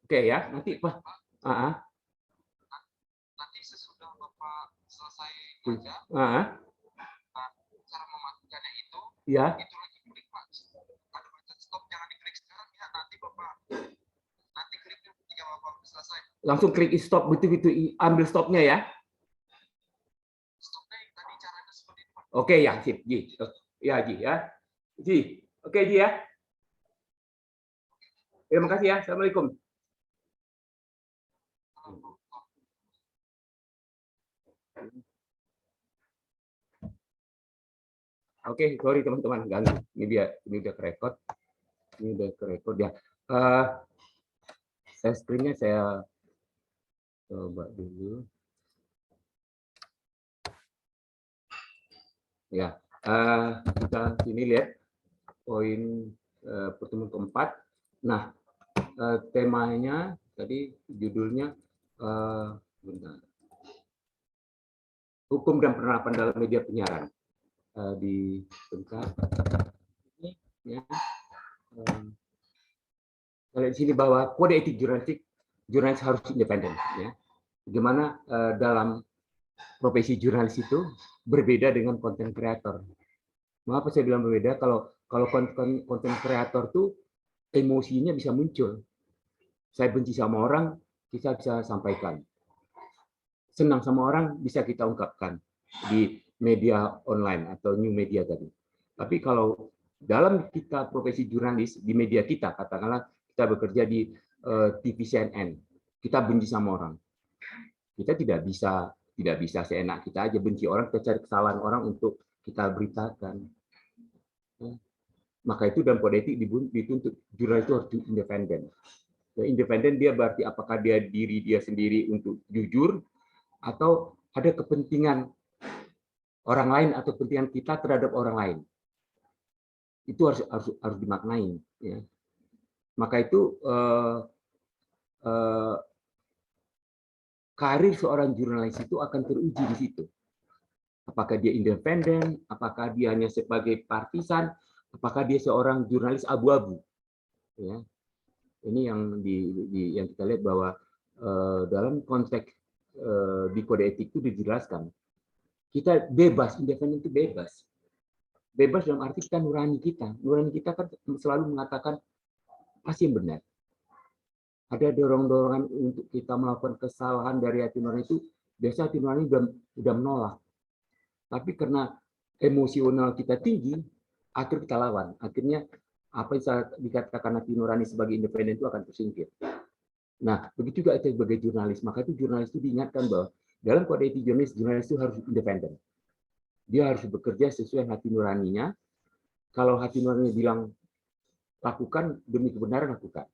Oke ya, nanti Pak. Nanti sesudah Bapak selesai kerja, cara mematikannya itu ya. Itu lagi klik Pak. Ada button stop, jangan diklik sekarang ya. Nanti kliknya ketika Bapak selesai. Langsung klik stop, betul-betul ambil stopnya ya. Stopnya tadi caranya seperti itu Pak. Oke ya, sip, Ji. Ya, Ji ya. Ji. Oke, Ji ya. Terima kasih ya. Assalamualaikum. Oke, sorry teman-teman ganggu. Ini udah kerekod. Ini udah kerekod ya. Saya screen-nya saya coba dulu. Ya, kita sini lihat poin pertemuan keempat. Nah, temanya tadi judulnya bentar. Hukum dan penerapan dalam media penyiaran. Di bentar ini ya. Di sini bahwa kode etik jurnalis harus independen ya. Bagaimana dalam profesi jurnalis itu berbeda dengan konten kreator. Mengapa saya bilang berbeda? Kalau konten kreator tuh emosinya bisa muncul. Saya benci sama orang, kita bisa sampaikan. Senang sama orang bisa kita ungkapkan di media online atau new media tadi. Tapi kalau dalam kita profesi jurnalis di media kita, katakanlah kita bekerja di TV CNN, kita benci sama orang, kita tidak bisa seenak kita aja benci orang, kita cari kesalahan orang untuk kita beritakan. Maka itu dalam kode etik dituntut jurnalis itu harus independen. Independen dia berarti apakah diri dia sendiri untuk jujur atau ada kepentingan orang lain atau kepentingan kita terhadap orang lain. Itu harus dimaknai ya. Maka itu karir seorang jurnalis itu akan teruji di situ. Apakah dia independen, apakah dia hanya sebagai partisan, apakah dia seorang jurnalis abu-abu. Ya. Ini yang kita lihat bahwa dalam konteks di kode etik itu dijelaskan. Kita bebas, independen itu bebas. Bebas dalam arti kita nurani kita. Nurani kita kan selalu mengatakan pasti yang benar. Ada dorong-dorongan untuk kita melakukan kesalahan dari hati nurani itu, biasa hati nurani sudah menolak. Tapi karena emosional kita tinggi, akhirnya kita lawan. Akhirnya apa yang dikatakan hati nurani sebagai independen itu akan tersingkir. Nah, begitu juga sebagai jurnalis. Maka itu jurnalis itu diingatkan bahwa dalam kode etik jurnalis itu harus independen. Dia harus bekerja sesuai hati nuraninya. Kalau hati nuraninya bilang lakukan demi kebenaran, lakukan.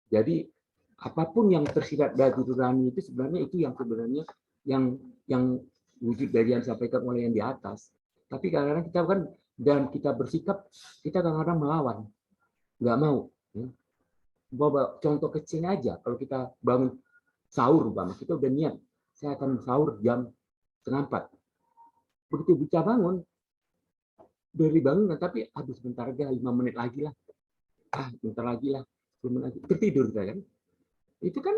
Jadi apapun yang tersirat dari nurani itu sebenarnya yang wujud dari yang disampaikan oleh yang di atas. Tapi kadang-kadang kita kan dan kita bersikap, kita kadang-kadang melawan, nggak mau. Bawa contoh kecil aja, kalau kita bangun sahur, kita udah niat, saya akan sahur jam 3:30. Begitu bisa bangun, dari bangun, tapi habis bentar aja, 5 menit lagi lah, bentar lagi lah, 10 menit lagi, tertidur kan? Itu kan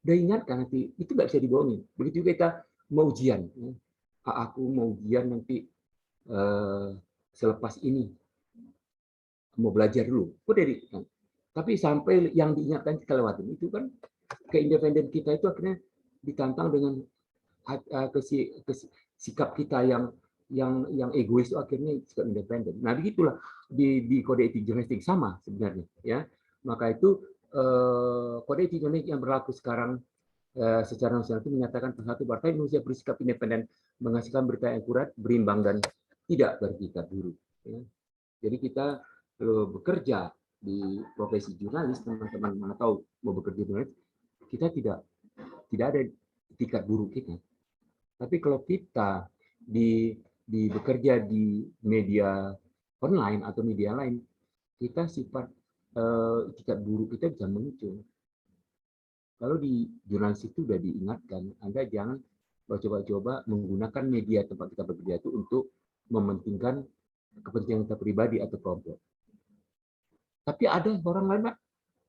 udah ingatkan nanti, itu nggak bisa dibohongin. Begitu kita mau ujian, aku mau ujian nanti selepas ini, mau belajar dulu, tapi sampai yang diingatkan kita lewatin, itu kan keindependen kita itu akhirnya ditantang dengan sikap kita yang egois itu akhirnya sikap independen. Nah, begitulah di kode etik jurnalistik sama sebenarnya ya. Maka itu kode etik jurnalistik yang berlaku sekarang secara nasional itu menyatakan satu partai Indonesia bersikap independen, menghasilkan berita yang akurat, berimbang dan tidak berikat buruk. Ya. Jadi kita bekerja di profesi jurnalis, teman-teman mana tahu mau bekerja jurnalis, kita tidak ada etikat buruk kita. Tapi kalau kita bekerja di media online atau media lain, kita sifat etikat buruk kita bisa muncul. Kalau di jurnalis itu sudah diingatkan, Anda jangan coba-coba menggunakan media tempat kita bekerja itu untuk mementingkan kepentingan kita pribadi atau kelompok. Tapi ada orang lain, Pak,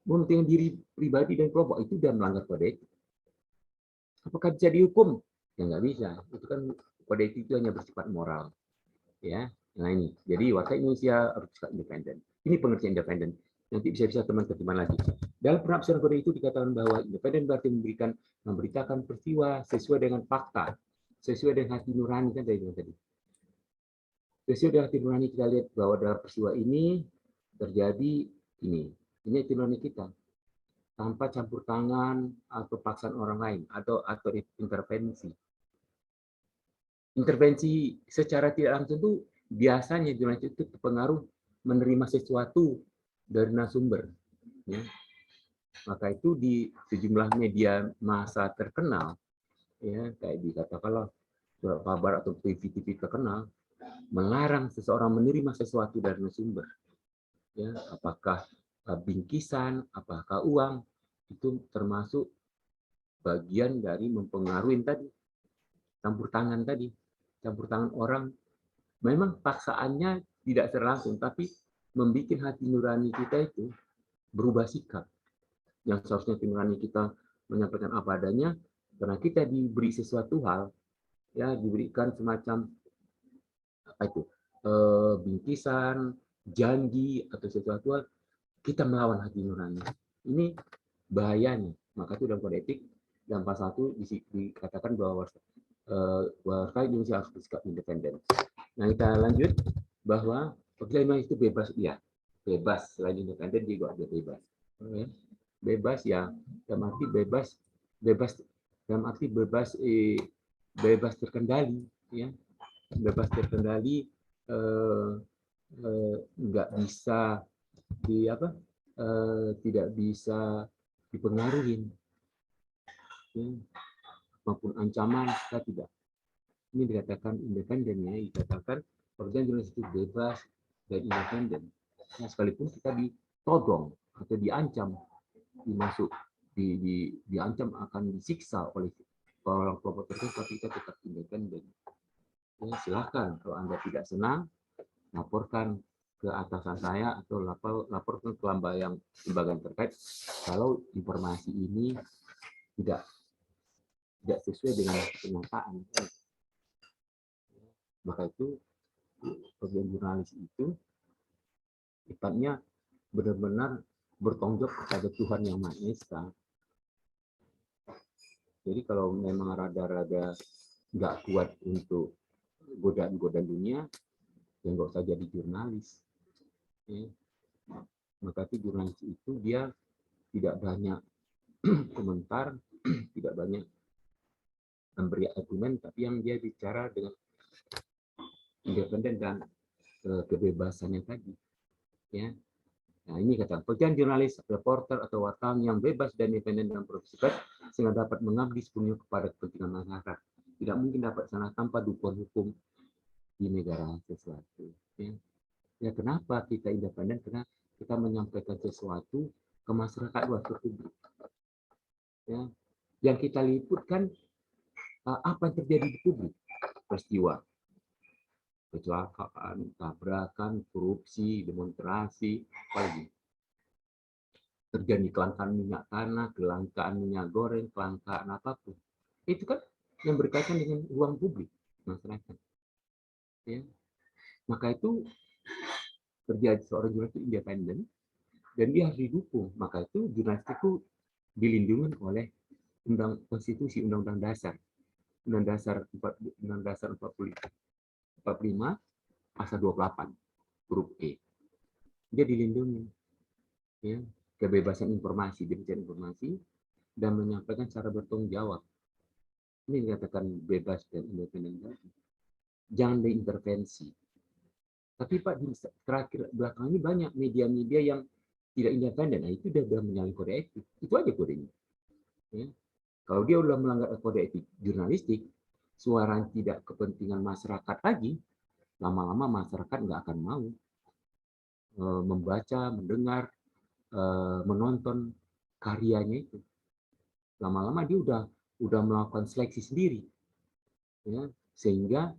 mementingkan diri pribadi dan kelompok, itu sudah melanggar kode etik. Apakah bisa dihukum? Ya nggak bisa. Itu kan kode etik itu hanya bersifat moral. Ya, nah ini. Jadi warga Indonesia harus bersikap independen. Ini pengertian independen. Nanti bisa teman terjemahan lagi. Dalam penafsiran kode itu dikatakan bahwa independen berarti memberitakan peristiwa sesuai dengan fakta, sesuai dengan hati nurani kan tadi. Sesuai dengan hati nurani kita lihat bahwa dalam peristiwa ini terjadi ini hati nurani kita tanpa campur tangan atau paksaan orang lain atau intervensi. Intervensi secara tidak langsung itu biasanya jurnalis itu terpengaruh menerima sesuatu dari narasumber. Ya. Maka itu di sejumlah media massa terkenal, ya kayak dikatakanlah surat kabar atau TV terkenal, melarang seseorang menerima sesuatu dari narasumber. Ya, apakah bingkisan, apakah uang, itu termasuk bagian dari mempengaruhi tadi, campur tangan orang. Memang paksaannya tidak terlangsung, tapi membuat hati nurani kita itu berubah sikap. Yang seharusnya hati nurani kita menyampaikan apa adanya, karena kita diberi sesuatu hal, ya diberikan semacam apa itu, bingkisan, janji atau sesuatu hal, kita melawan hati nurani. Ini bahayanya. Maka itu dalam kode etik dalam pasal 1 dikatakan bahwa warga Indonesia harus bersikap independen. Nah, kita lanjut bahwa memang itu bebas, ya bebas, selain independen juga ada bebas. Bebas ya, dalam arti bebas dalam arti bebas terkendali, ya bebas terkendali, nggak bisa tidak bisa dipengaruhi, ya, maupun ancaman kita tidak. Ini dikatakan independen, ya dikatakan pekerjaan jurnalis itu bebas dan independen. Nah, sekalipun kita ditodong atau diancam, diancam akan disiksa oleh kelompok tertentu, tapi kita tetap independen. Ya, silakan kalau Anda tidak senang, laporkan ke atasan saya atau laporkan ke lembaga terkait kalau informasi ini tidak sesuai dengan kenyataan. Maka itu pekerjaan jurnalis itu sifatnya benar-benar bertanggung jawab kepada Tuhan Yang Maha Esa. Jadi kalau memang rada-rada nggak kuat untuk godaan dunia, ya nggak usah jadi jurnalis. Ya. Maka itu jurnalis itu dia tidak banyak komentar, tidak banyak memberi argumen, tapi yang dia bicara dengan independen dan kebebasannya tadi. Ya. Nah, ini kata pekerjaan jurnalis, reporter atau wartawan yang bebas dan independen dalam profesi pers sehingga dapat mengabdi sepenuhnya kepada kepentingan masyarakat. Tidak mungkin dapat sana tanpa dukungan hukum di negara sesuatu. Ya, kenapa kita independen? Karena kita menyampaikan sesuatu ke masyarakat luas, ke publik. Ya. Yang kita liput kan apa yang terjadi di publik, peristiwa kecelakaan, tabrakan, korupsi, demonstrasi, apalagi terjadi kelangkaan minyak tanah, kelangkaan minyak goreng, kelangkaan apapun. Itu kan yang berkaitan dengan ruang publik masyarakat. Ya. Maka itu terjadi seorang jurnalis independen dan dia harus didukung. Maka itu jurnalis itu dilindungi oleh konstitusi Undang-Undang Dasar. Undang-Undang Dasar 45 pasal 28 huruf E. Dia dilindungi, ya, kebebasan informasi, dan menyampaikan secara bertanggung jawab. Ini dikatakan bebas dan independen. Jangan diintervensi. Tapi Pak, terakhir belakang ini banyak media-media yang tidak independen. Nah, itu sudah menyalahi kode etik. Itu aja kodenya. Ya. Kalau dia sudah melanggar kode etik jurnalistik, suara tidak kepentingan masyarakat lagi, lama-lama masyarakat nggak akan mau membaca, mendengar, menonton karyanya itu. Lama-lama dia udah melakukan seleksi sendiri, ya, sehingga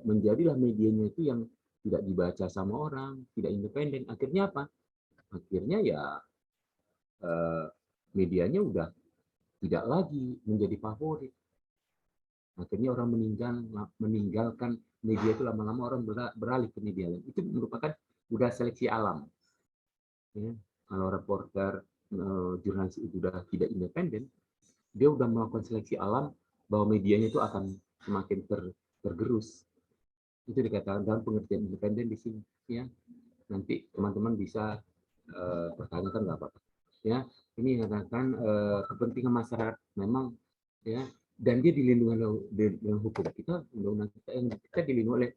menjadilah medianya itu yang tidak dibaca sama orang, tidak independen. Akhirnya apa? akhirnya ya medianya udah tidak lagi menjadi favorit. Akhirnya orang meninggalkan media itu, lama-lama orang beralih ke media lain. Itu merupakan udah seleksi alam. Ya. Kalau reporter, jurnalis itu udah tidak independen, dia udah melakukan seleksi alam bahwa medianya itu akan semakin tergerus. Itu dikatakan dalam pengertian independen di sini. Ya. Nanti teman-teman bisa pertanyakan, nggak apa-apa. Ya, ini dikatakan kepentingan masyarakat memang, ya, dan dia dilindungi dengan hukum kita, undang-undang kita dilindungi oleh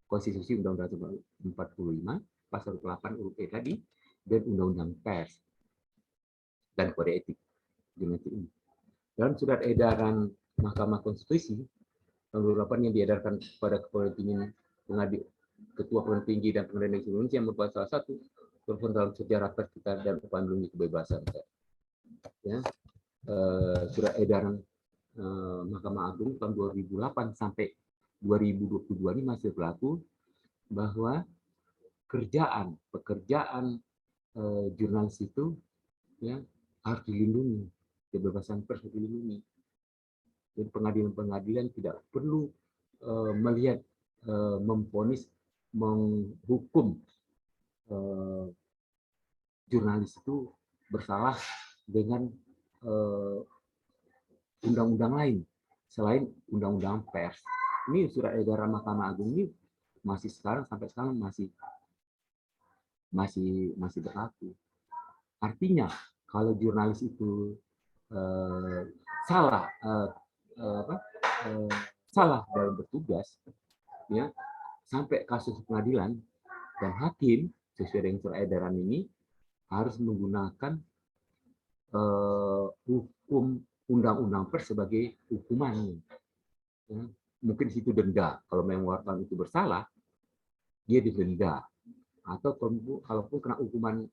konstitusi, undang-undang 45 pasal 8 huruf E tadi, dan undang-undang pers dan kode etik ini. Dalam surat edaran Mahkamah Konstitusi tahun 2008 yang diedarkan kepada Kepala Tinggi Ketua Pengadilan Tinggi dan Pengadilan Negeri Indonesia, yang merupakan salah satu telepon dalam sejarah pers kita dan upaya melindungi kebebasan. Ya, surat edaran Mahkamah Agung tahun 2008 sampai 2022 ini masih berlaku, bahwa pekerjaan jurnalis itu, ya, harus dilindungi, kebebasan pers harus dilindungi. Jadi pengadilan-pengadilan tidak perlu melihat, memvonis, menghukum jurnalis itu bersalah dengan undang-undang lain selain undang-undang pers. Ini surat edaran Mahkamah Agung ini masih sampai sekarang masih berlaku. Artinya kalau jurnalis itu salah salah dalam bertugas, ya, sampai kasus pengadilan, dan hakim sesuai dengan surat edaran ini harus menggunakan hukum undang-undang pers sebagai hukuman. Ya, mungkin situ denda. Kalau memang wartawan itu bersalah, dia didenda. Atau kalaupun kena hukuman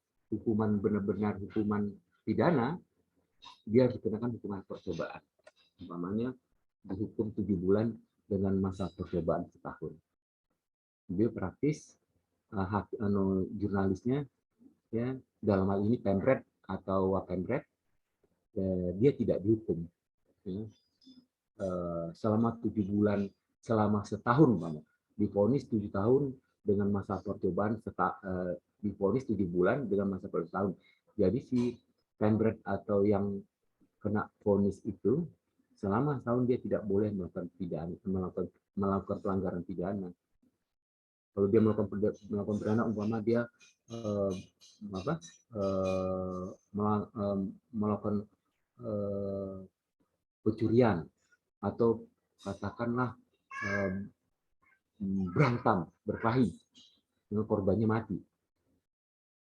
benar-benar hukuman pidana, dia harus dikenakan hukuman percobaan. Umpamanya dihukum 7 bulan dengan masa percobaan setahun. Dia praktis jurnalisnya, ya, dalam hal ini Pemret atau Wapemret, dia tidak dihukum, ya, selama 7 bulan, selama setahun, divonis 7 tahun dengan masa percobaan, divonis 7 bulan dengan masa percobaan. Jadi si Pemret atau yang kena vonis itu selama setahun dia tidak boleh melakukan pelanggaran pidana. Kalau dia melakukan pidana, umpama dia melakukan pencurian, atau katakanlah berantem, berkelahi dengan korbannya mati,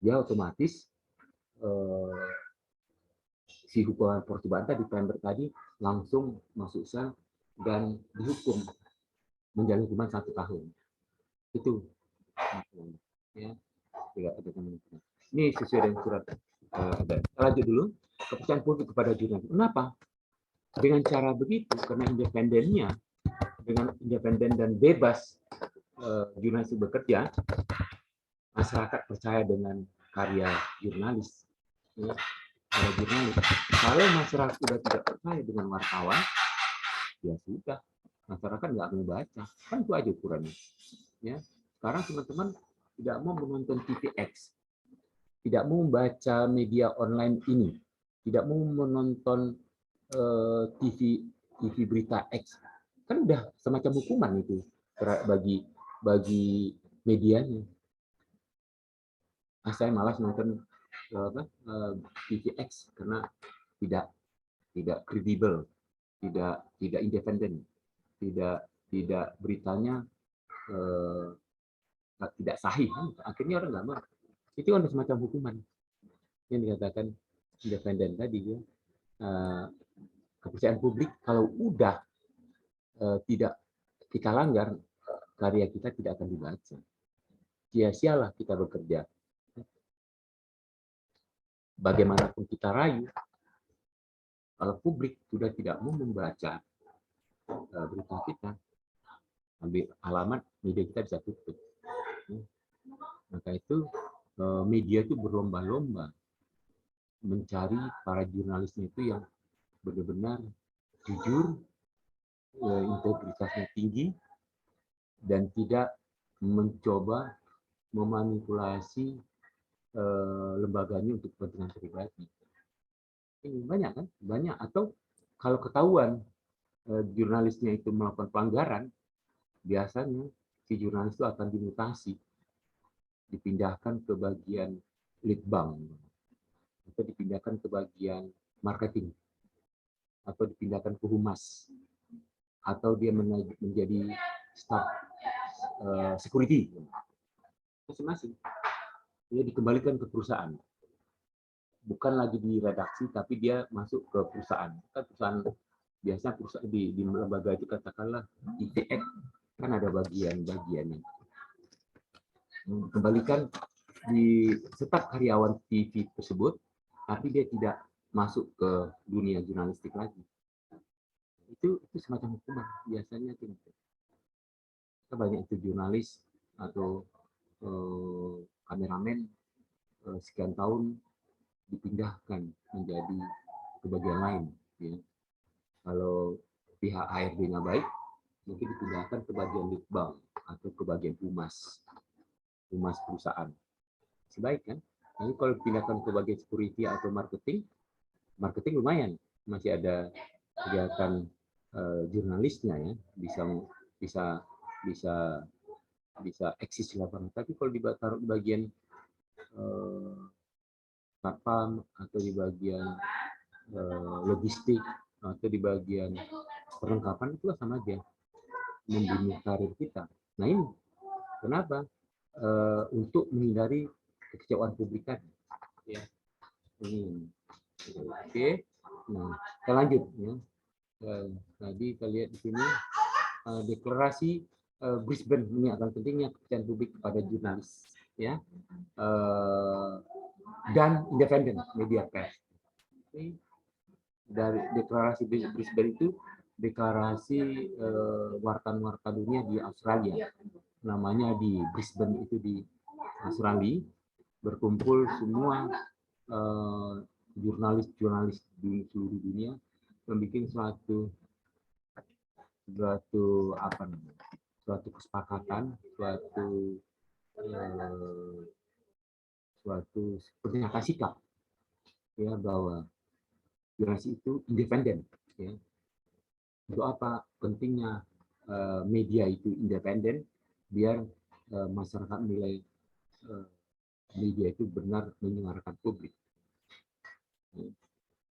dia otomatis si hukuman percobaan tadi, Pember tadi, langsung masuk sel dan dihukum menjalani hukuman 1 tahun. Itu, ya, ini sesuai dengan surat. Kita lanjut dulu. Kepercayaan publik kepada jurnalis. Kenapa? Dengan cara begitu, karena independennya, dengan independen dan bebas jurnalis bekerja, masyarakat percaya dengan karya jurnalis. Ya, kalau masyarakat sudah tidak percaya dengan wartawan, ya sudah, masyarakat nggak mau baca. Kan itu aja ukurannya. Ya, sekarang teman-teman tidak mau menonton TVX, tidak mau membaca media online ini, tidak mau menonton TV berita X, kan udah semacam hukuman itu bagi medianya. Saya malas nonton TVX karena tidak kredibel, tidak independen, tidak beritanya tidak sahih. Akhirnya orang nggak mau. Itu kan semacam hukuman yang dikatakan independen tadi, ya. Kepercayaan publik kalau udah tidak kita langgar, karya kita tidak akan dibaca. Sia-sialah kita bekerja. Bagaimanapun kita rayu, kalau publik sudah tidak mau membaca berita kita, ambil alamat, media kita bisa tutup. Maka itu media itu berlomba-lomba mencari para jurnalisnya itu yang benar-benar jujur, integritasnya tinggi, dan tidak mencoba memanipulasi lembaganya untuk kepentingan pribadi. Ini banyak kan? Banyak. Atau kalau ketahuan jurnalisnya itu melakukan pelanggaran, biasanya si jurnalis itu akan dimutasi, dipindahkan ke bagian litbang, atau dipindahkan ke bagian marketing, atau dipindahkan ke humas, atau dia menjadi staf security, masing-masing. Dia dikembalikan ke perusahaan, bukan lagi di redaksi, tapi dia masuk ke perusahaan. Kan perusahaan biasanya perusahaan di lembaga itu katakanlah ITX, kan ada bagian-bagiannya. Dikembalikan di tetap karyawan TV tersebut, tapi dia tidak masuk ke dunia jurnalistik lagi. Itu semacam hukuman biasanya itu. Banyak itu jurnalis atau kameramen sekian tahun dipindahkan menjadi ke bagian lain. Ya. Kalau pihak HRD-nya baik, mungkin dipindahkan ke bagian litbang atau ke bagian humas perusahaan. Sebaik kan? Tapi kalau dipindahkan ke bagian security atau marketing lumayan, masih ada kegiatan jurnalisnya ya, bisa eksis di lapangan. Tapi kalau ditaruh di bagian satpam atau di bagian logistik atau di bagian perlengkapan, itu sama aja membunuh karir kita. Nah ini kenapa? Untuk menghindari kekecewaan publik tadi. Ya. Oke. Nah, kita lanjut ya. Tadi kita lihat di sini deklarasi Brisbane mengingatkan pentingnya kepercayaan publik kepada jurnalis, ya, dan independen media pers. Dari deklarasi Brisbane itu deklarasi wartawan-wartawan dunia di Australia, namanya di Brisbane itu di Australia, berkumpul semua jurnalis-jurnalis di seluruh dunia membuat suatu kesepakatan, suatu pernyataan sikap ya bahwa jurnalis itu independen ya. Untuk apa pentingnya media itu independen, biar masyarakat menilai media itu benar menyuarakan publik.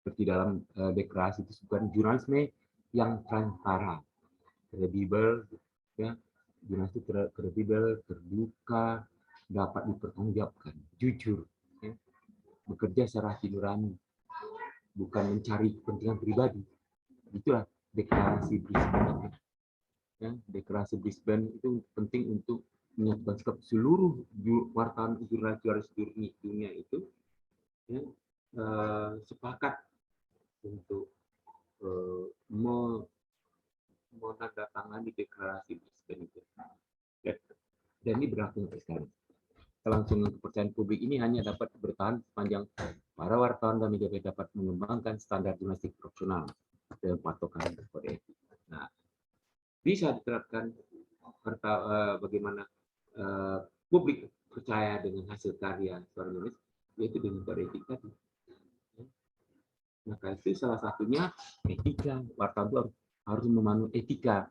Seperti dalam deklarasi itu bukan jurnalisme yang transparan, kredibel, ya, jurnalis itu kredibel, terbuka, dapat dipertanggungjawabkan, jujur, ya, bekerja secara hati nurani, bukan mencari kepentingan pribadi. Itulah deklarasi Brisbane. Ya, deklarasi Brisbane itu penting untuk menyatukan sikap seluruh wartawan jurnalis dunia itu, ya, sepakat untuk menandatangani deklarasi Brisbane itu. Dan ini berlaku sampai sekarang. Kelangsungan kepercayaan publik ini hanya dapat bertahan sepanjang para wartawan dan media dapat mengembangkan standar jurnalistik profesional dan patokan kode etik. Nah, bisa diterapkan bagaimana publik percaya dengan hasil karya seorang jurnalis, yaitu dengan kode etik tadi. Maka itu salah satunya etika. Wartawan harus memanut etika,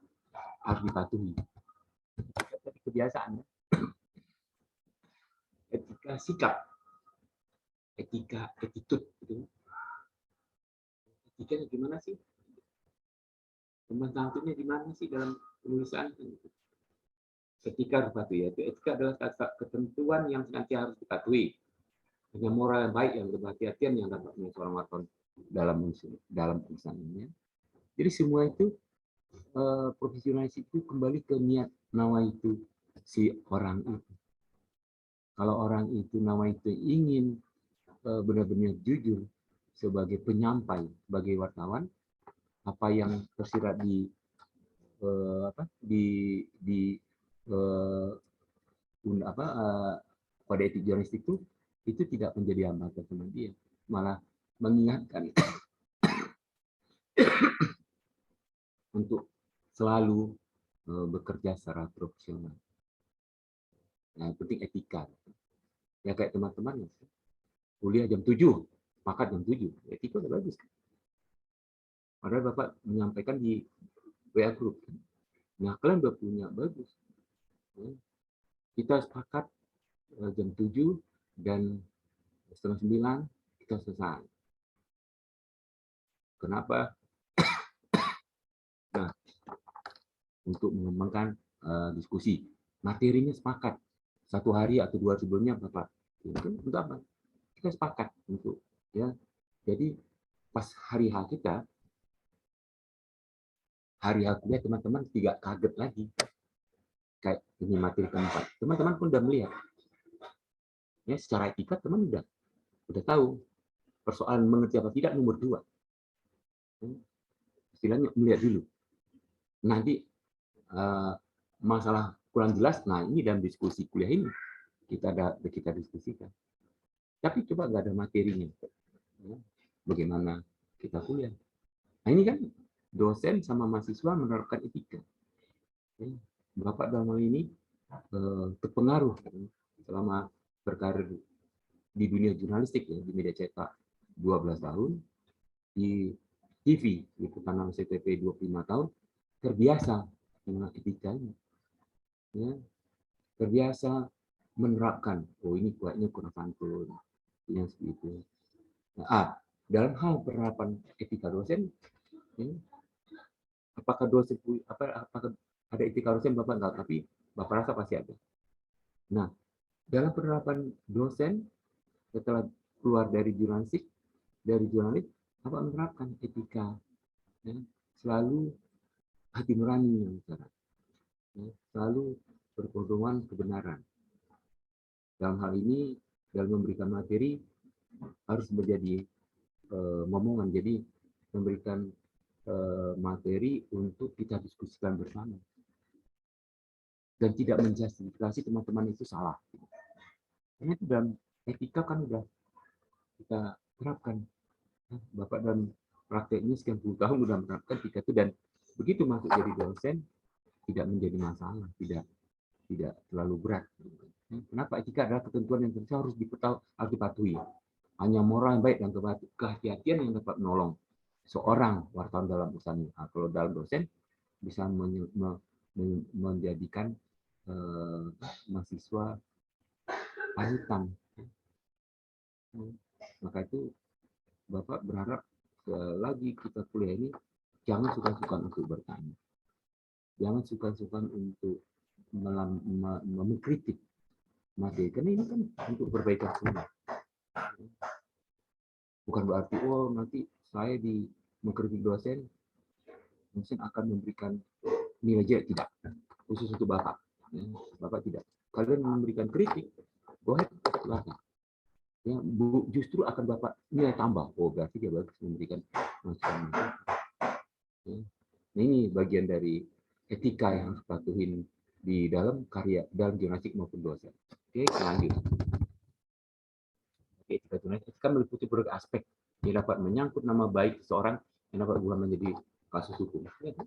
harus dipatuhi. Kebiasaan, etika sikap, etika attitude, gitu. Etika gimana sih? Teman santunnya di mana sih dalam penulisan? Etika dipatuhi, yaitu etika adalah ketentuan yang senantiasa harus dipatuhi. Hanya moral yang baik yang berhati-hatian yang dapat seorang wartawan dalam tulisannya. Jadi semua itu profesionalis itu kembali ke niat nawa itu si orang itu. Kalau orang itu nawa itu ingin benar-benar jujur sebagai penyampai, sebagai wartawan, apa yang tersirat di pada etik jurnalistik itu tidak menjadi hambatan sama dia, malah mengingatkan untuk selalu bekerja secara profesional. Nah, yang penting etika. Ya kayak teman-teman kuliah jam 7, sepakat jam 7, etika udah bagus. Padahal Bapak menyampaikan di WA group. Nah, kalian udah punya, bagus. Kita sepakat jam 7 dan setengah 9 kita selesai. Kenapa? Nah, untuk mengembangkan diskusi. Materinya sepakat. 1 hari atau 2 sebelumnya Bapak. Itu untuk apa? Kita sepakat untuk ya. Jadi pas hari H kita, hari H kuliah teman-teman tidak kaget lagi. Kayak ini materi keempat. Teman-teman pun udah melihat. Ya, secara etika teman udah tahu. Persoalan mengerti apa tidak nomor 2. Istilahnya melihat dulu. Nanti masalah kurang jelas, nah ini dalam diskusi kuliah ini kita diskusikan. Tapi coba nggak ada materinya. Bagaimana kita kuliah? Nah ini kan dosen sama mahasiswa menerapkan etika. Bapak dalam hal ini terpengaruh selama berkarir di dunia jurnalistik ya, di media cetak 12 tahun, di TV liputan CTV 25 tahun, terbiasa dengan etika ini. Ya, terbiasa menerapkan, oh ini kuatnya kurang santun, yang seperti itu. Nah, dalam hal penerapan etika dosen, ya, apakah dosen apakah ada etika dosen Bapak enggak, tapi Bapak rasa pasti ada. Nah, dalam penerapan dosen setelah keluar dari jurnalis, Bapak menerapkan etika, ya, selalu hati nurani yang bicara, ya, selalu berpedoman kebenaran. Dalam hal ini, dalam memberikan materi harus menjadi momongan, jadi memberikan materi untuk kita diskusikan bersama dan tidak menjustifikasi teman-teman itu salah. Karena itu dalam etika kan udah kita terapkan. Bapak dalam prakteknya sekian puluh tahun sudah menerapkan etika itu, dan begitu masuk jadi dosen tidak menjadi masalah, tidak terlalu berat. Kenapa? Etika adalah ketentuan yang harus dipatuhi. Hanya moral yang baik dan kehati-hatian yang dapat menolong seorang wartawan dalam usahanya. Nah, kalau dalam dosen bisa menjadikan mahasiswa panutan. Maka itu Bapak berharap lagi kita kuliah ini jangan suka-suka untuk bertanya. Jangan suka-suka untuk mengkritik materi, karena ini kan untuk perbaikan semua. Bukan berarti oh nanti saya di mengkritik dosen akan memberikan nilai jelek, tidak. Khusus untuk Bapak, Bapak tidak. Kalian memberikan kritik, go ahead, silakan. Ya, justru akan Bapak nilai tambah. Oh berarti dia bagus memberikan masukan. Ya. Nah, ini bagian dari etika yang harus patuhin di dalam karya, dalam jurnalistik maupun dosen. Oke, lanjut. Etika jurnalistik kan meliputi berbagai aspek yang dapat menyangkut nama baik seseorang yang dapat berubah menjadi kasus hukum. Ya.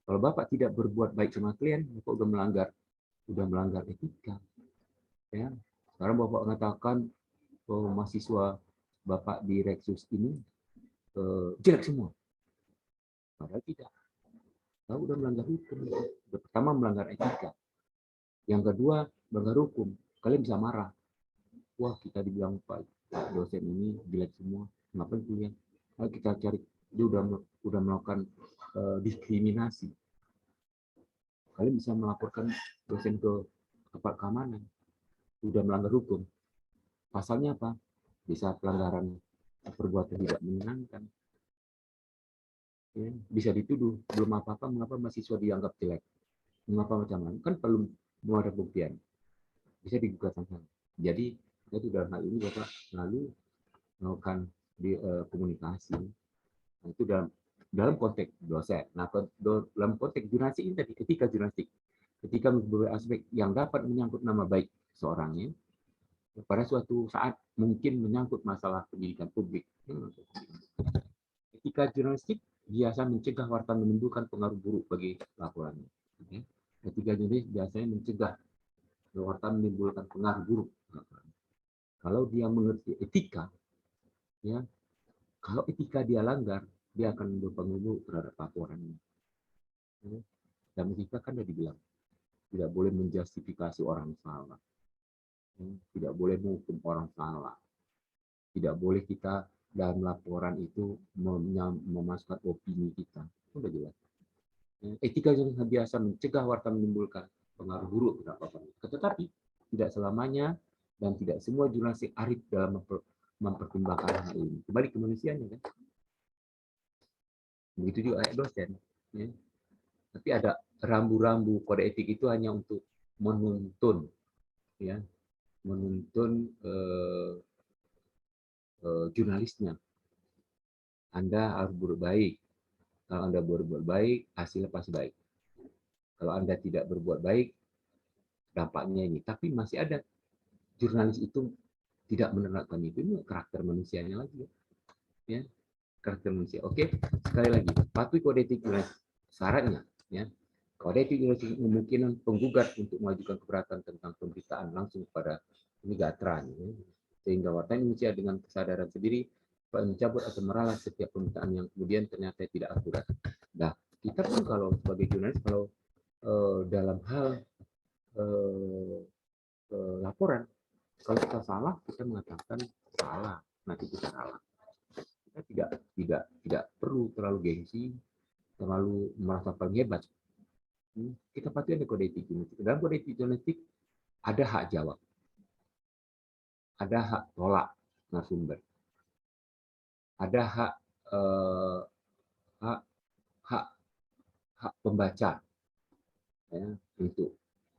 Kalau Bapak tidak berbuat baik sama klien, Bapak udah melanggar etika. Ya. Sekarang Bapak mengatakan oh, mahasiswa Bapak di Reksus ini jelek semua. Padahal tidak. Tahu udah melanggar hukum. Yang pertama melanggar etika. Yang kedua melanggar hukum. Kalian bisa marah. Wah kita dibilang Pak dosen ini jelek semua. Ngapain kuliah? Nah, kita cari dia udah melakukan diskriminasi. Kalian bisa melaporkan dosen ke aparat keamanan. Udah melanggar hukum. Pasalnya apa? Bisa pelanggaran perbuatan tidak menyenangkan. Ya, bisa dituduh belum apa-apa mengapa mahasiswa dianggap jelek, mengapa macam-macam, kan belum ada buktian, bisa digugat sama. Jadi itu dalam hal ini Bapak selalu melakukan komunikasi. Nah, itu dalam konteks dosen. Nah, dalam konteks jurnalistik ini tadi, etika jurnalistik, ketika beberapa aspek yang dapat menyangkut nama baik seorangnya, pada suatu saat mungkin menyangkut masalah pendidikan publik. Etika jurnalistik biasa mencegah wartawan menimbulkan pengaruh buruk bagi laporannya. Etika jurnalistik biasanya mencegah wartawan menimbulkan pengaruh buruk. Kalau dia mengerti etika, ya, kalau etika dia langgar, dia akan berpengaruh buruk terhadap laporannya. Dan etika kan sudah dibilang, tidak boleh menjustifikasi orang salah, tidak boleh menghukum orang salah, tidak boleh kita dalam laporan itu memasukkan opini kita, sudah jelas. Etika yang biasa mencegah wartawan menimbulkan pengaruh buruk terhadap laporan. Tetapi tidak selamanya dan tidak semua jurnalistik arif dalam mempertimbangkan hal ini. Kembali ke manusianya kan. Begitu juga dosen. Ya. Tapi ada rambu-rambu kode etik itu hanya untuk menuntun, ya, menuntun jurnalisnya. Anda harus berbuat baik. Kalau Anda berbuat baik, hasilnya pasti baik. Kalau Anda tidak berbuat baik, dampaknya ini. Tapi masih ada jurnalis itu tidak menerapkan itu. Ini karakter manusianya lagi, ya, karakter manusia. Oke, sekali lagi, patuhi kode etik jurnalis. Syaratnya, ya, kode etik jurnalistik memungkinkan penggugat untuk mengajukan keberatan tentang pemberitaan langsung kepada Megatran, ya, sehingga wartawan Indonesia dengan kesadaran sendiri mencabut atau meralat setiap pemberitaan yang kemudian ternyata tidak akurat. Nah, kita pun kalau sebagai jurnalis, kalau dalam hal laporan, kalau kita salah, kita mengatakan salah, nanti kita salah. Kita tidak perlu terlalu gengsi, terlalu merasa paling hebat. Kita patuhi kode etik jurnalistik. Dalam kode etik jurnalistik ada hak jawab, ada hak tolak narasumber, ada hak hak pembaca, ya,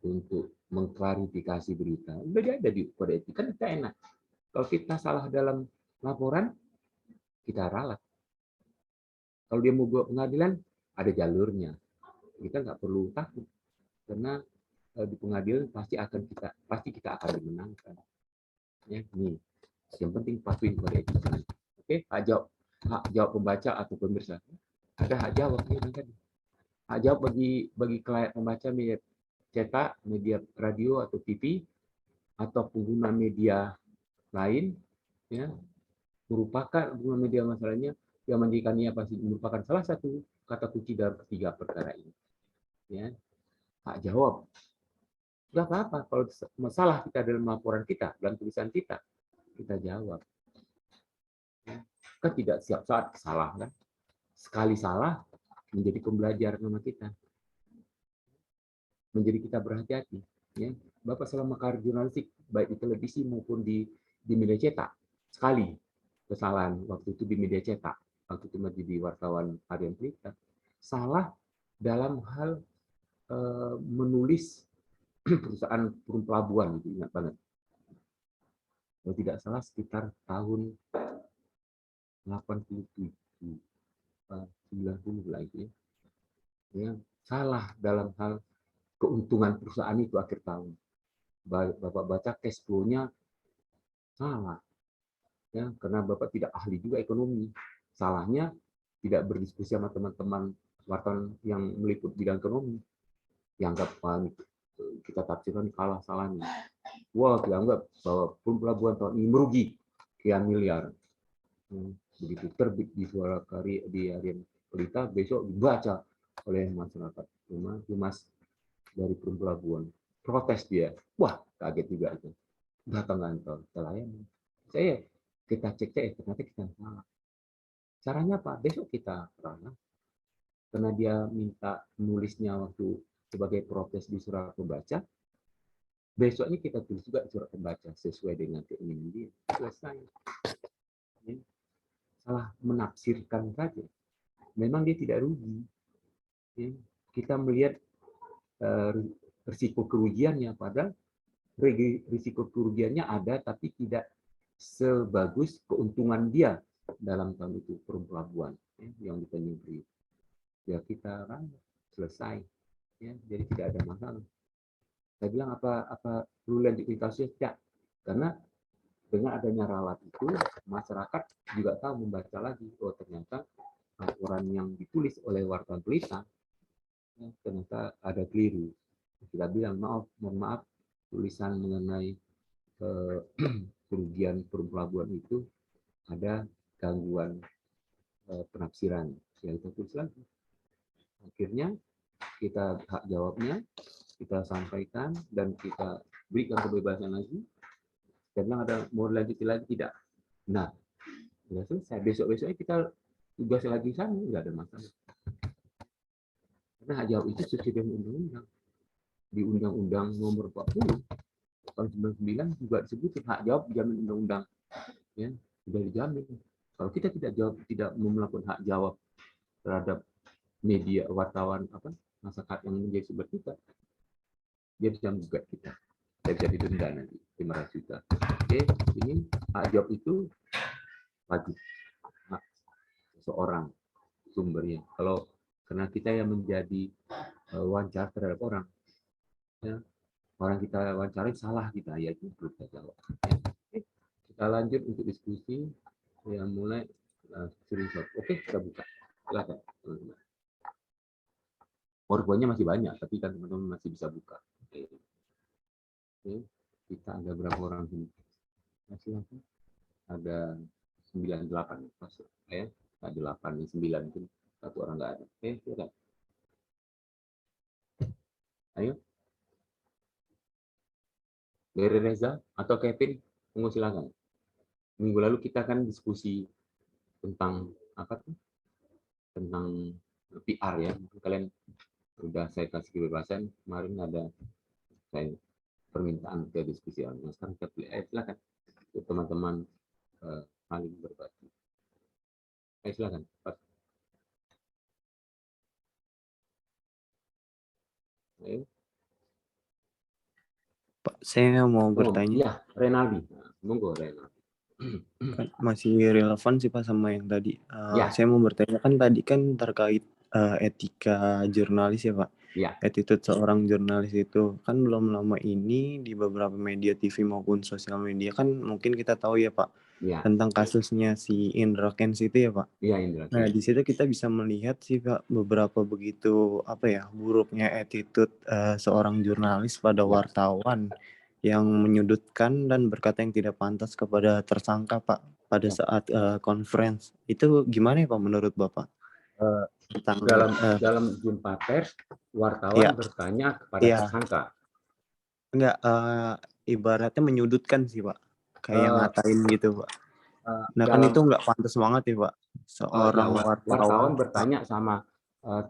untuk mengklarifikasi berita. Udah ada di kode etik, kan kita enak. Kalau kita salah dalam laporan, kita ralat. Kalau dia mau buat pengadilan, ada jalurnya. Kita nggak perlu takut, karena di pengadilan pasti kita akan dimenangkan. Ya, nih, yang penting patuhi kode etik. Oke, hak jawab pembaca atau pemirsa. Ada hak jawab, ya, kan? Hak jawab bagi klien pembaca media cetak, media radio atau TV, atau pengguna media lain, ya, merupakan pengguna media masalahnya yang menjadikannya pasti merupakan salah satu kata kunci dalam ketiga perkara ini. Ya, hak jawab. Nggak apa-apa kalau masalah kita dalam laporan kita, dalam tulisan kita jawab. Kan tidak setiap saat salah, kan? Sekali salah menjadi pembelajaran sama kita, menjadi kita berhati-hati. Ya, Bapak selama karir jurnalistik baik di televisi maupun di media cetak, sekali kesalahan waktu itu di media cetak, waktu itu menjadi wartawan harian Pelita, salah dalam hal menulis perusahaan pelabuhan, itu ingat banget. Kalau tidak salah sekitar tahun 87, 90 lah itu, ya. Salah dalam hal keuntungan perusahaan itu akhir tahun. Bapak baca cash flow-nya salah, ya, karena Bapak tidak ahli juga ekonomi. Salahnya tidak berdiskusi sama teman-teman wartawan yang meliput bidang ekonomi. Dianggap kita tafsirkan kalah salahnya. Wah, dianggap bahwa pelabuhan tahun ini merugi sekian miliar. Begitu terbit di Suara Karya di Harian Pelita, besok dibaca oleh masyarakat humas dari pelabuhan. Protes dia. Wah, kaget juga itu. Datang kantor, terlayani. Kita cek, ternyata kita salah. Caranya apa? Besok kita terang. Karena dia minta nulisnya waktu sebagai protes di surat pembaca, besoknya kita tulis juga surat pembaca sesuai dengan keinginan dia. Selesai. Salah menafsirkan saja. Memang dia tidak rugi. Kita melihat risiko kerugiannya, padahal risiko kerugiannya ada, tapi tidak sebagus keuntungan dia dalam tahun itu pelabuhan yang di Tanjung Priok. Ya kita kan selesai, ya, jadi tidak ada masalah. Saya bilang apa perlu lanjutin kasusnya? Tidak, karena dengan adanya ralat itu, masyarakat juga tahu membaca lagi. Oh, ternyata laporan yang ditulis oleh wartawan berita ternyata ada keliru. Kita bilang mohon maaf, tulisan mengenai kerugian pelabuhan itu ada gangguan penafsiran. Ya, kita tulis lagi. Akhirnya kita hak jawabnya, kita sampaikan dan kita berikan kebebasan lagi. Karena ada mau lanjuti lagi tidak. Nah, sudah selesai. Besok-besoknya kita tugas lagi sana, nggak ada masalah. Karena hak jawab itu sesuai dengan undang-undang. Di Undang-Undang Nomor 40 tahun 99 juga disebut hak jawab dijamin undang-undang. Ya, sudah dijamin. Kalau kita tidak melakukan hak jawab terhadap media wartawan masyarakat yang menjadi sumber kita, dia bisa menggugat kita. Saya bisa didenda nanti 500 juta. Oke, ini hak jawab itu wajib hak seorang sumbernya. Kalau karena kita yang menjadi wawancara terhadap orang, ya, orang kita wawancarai salah kita, ya itu perlu kita jawab. Oke, kita lanjut untuk diskusi yang mulai screenshot. Oke, kita buka. Silakan. PowerPoint-nya masih banyak, tapi kan teman-teman masih bisa buka. Oke, kita ada berapa orang sini? Silakan. Ada 98 masuk, ya. Ada 8 nih, 9 mungkin satu orang nggak ada. Oke, silakan. Ayo. Dari Reza atau Kevin, tunggu silakan. Minggu lalu kita kan diskusi tentang apa tuh? Tentang PR ya. Mungkin kalian sudah saya kasih kebebasan. Kemarin ada saya permintaan ke diskusi. Nah, sekarang kita silakan teman-teman saling berbagi. Silakan. Ayo. Pak, saya mau bertanya. Iya, Renaldi. Nah, monggo Renaldi. Masih relevan sih Pak sama yang tadi. Ya. Saya mau bertanya kan tadi kan terkait etika jurnalis ya Pak. Ya. Attitude seorang jurnalis itu kan belum lama ini di beberapa media TV maupun sosial media kan mungkin kita tahu ya Pak Ya. tentang kasusnya si Indra Kents itu ya Pak. Iya, Indra. Nah di situ kita bisa melihat sih Pak beberapa begitu buruknya attitude seorang jurnalis pada wartawan yang menyudutkan dan berkata yang tidak pantas kepada tersangka Pak pada saat conference. Itu gimana ya Pak menurut Bapak? Tentang dalam jumpa pers wartawan bertanya kepada tersangka. Enggak, ibaratnya menyudutkan sih Pak, kayak ngatain gitu Pak. Nah kan itu nggak pantas banget ya Pak, seorang wartawan bertanya sama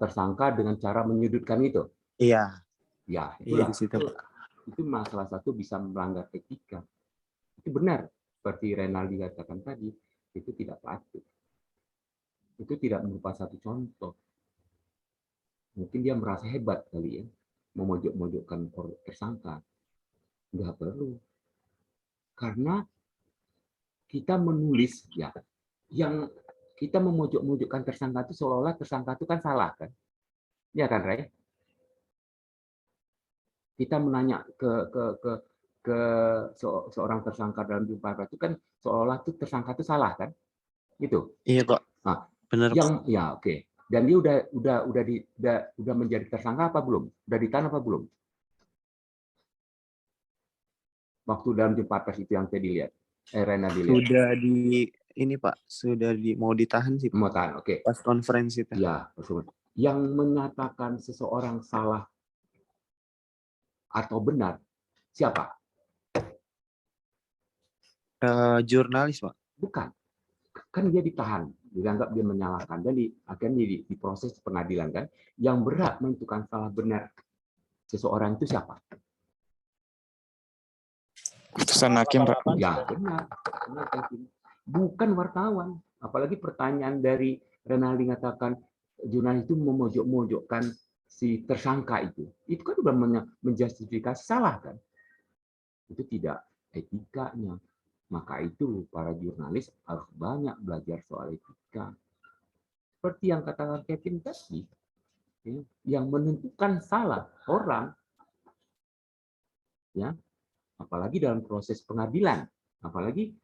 tersangka dengan cara menyudutkan itu. Iya. Ya, itulah. Iya, di situ, Pak. Itu masalah satu bisa melanggar etika. Itu benar, seperti Renaldi katakan tadi, itu tidak patut. Itu tidak merupakan satu contoh. Mungkin dia merasa hebat kali ya, memojok-mojokkan tersangka. Nggak perlu. Karena kita menulis ya, yang kita memojok-mojokkan tersangka itu seolah-olah tersangka itu kan salah kan? Ya kan, Ray? Kita menanya ke seorang tersangka dalam jumpa itu kan seolah-olah itu tersangka itu salah kan? Gitu. Iya, Pak. Nah, benar. Ya, oke. Dan dia udah menjadi tersangka apa belum? Udah ditahan apa belum? Waktu dalam jumpa pers itu yang saya dilihat. Rena dilihat. Sudah mau ditahan sih. Mau tahan, oke. Pas konferensi itu. Ya, yang menyatakan seseorang salah atau benar siapa? Jurnalis, Pak. Bukan. Kan dia ditahan, dianggap dia menyalahkan, dan akhirnya diproses pengadilan kan. Yang berhak menentukan salah benar seseorang itu siapa? Putusan hakim, Pak. Ya, benar. Bukan wartawan. Apalagi pertanyaan dari Renaldi mengatakan jurnalis itu memojok-mojokkan si tersangka itu. Itu kan sudah menjustifikasi salah kan? Itu tidak etikanya. Maka itu para jurnalis harus banyak belajar soal etika. Seperti yang katakan Kevin tadi, yang menentukan salah orang, ya, apalagi dalam proses pengadilan, Apalagi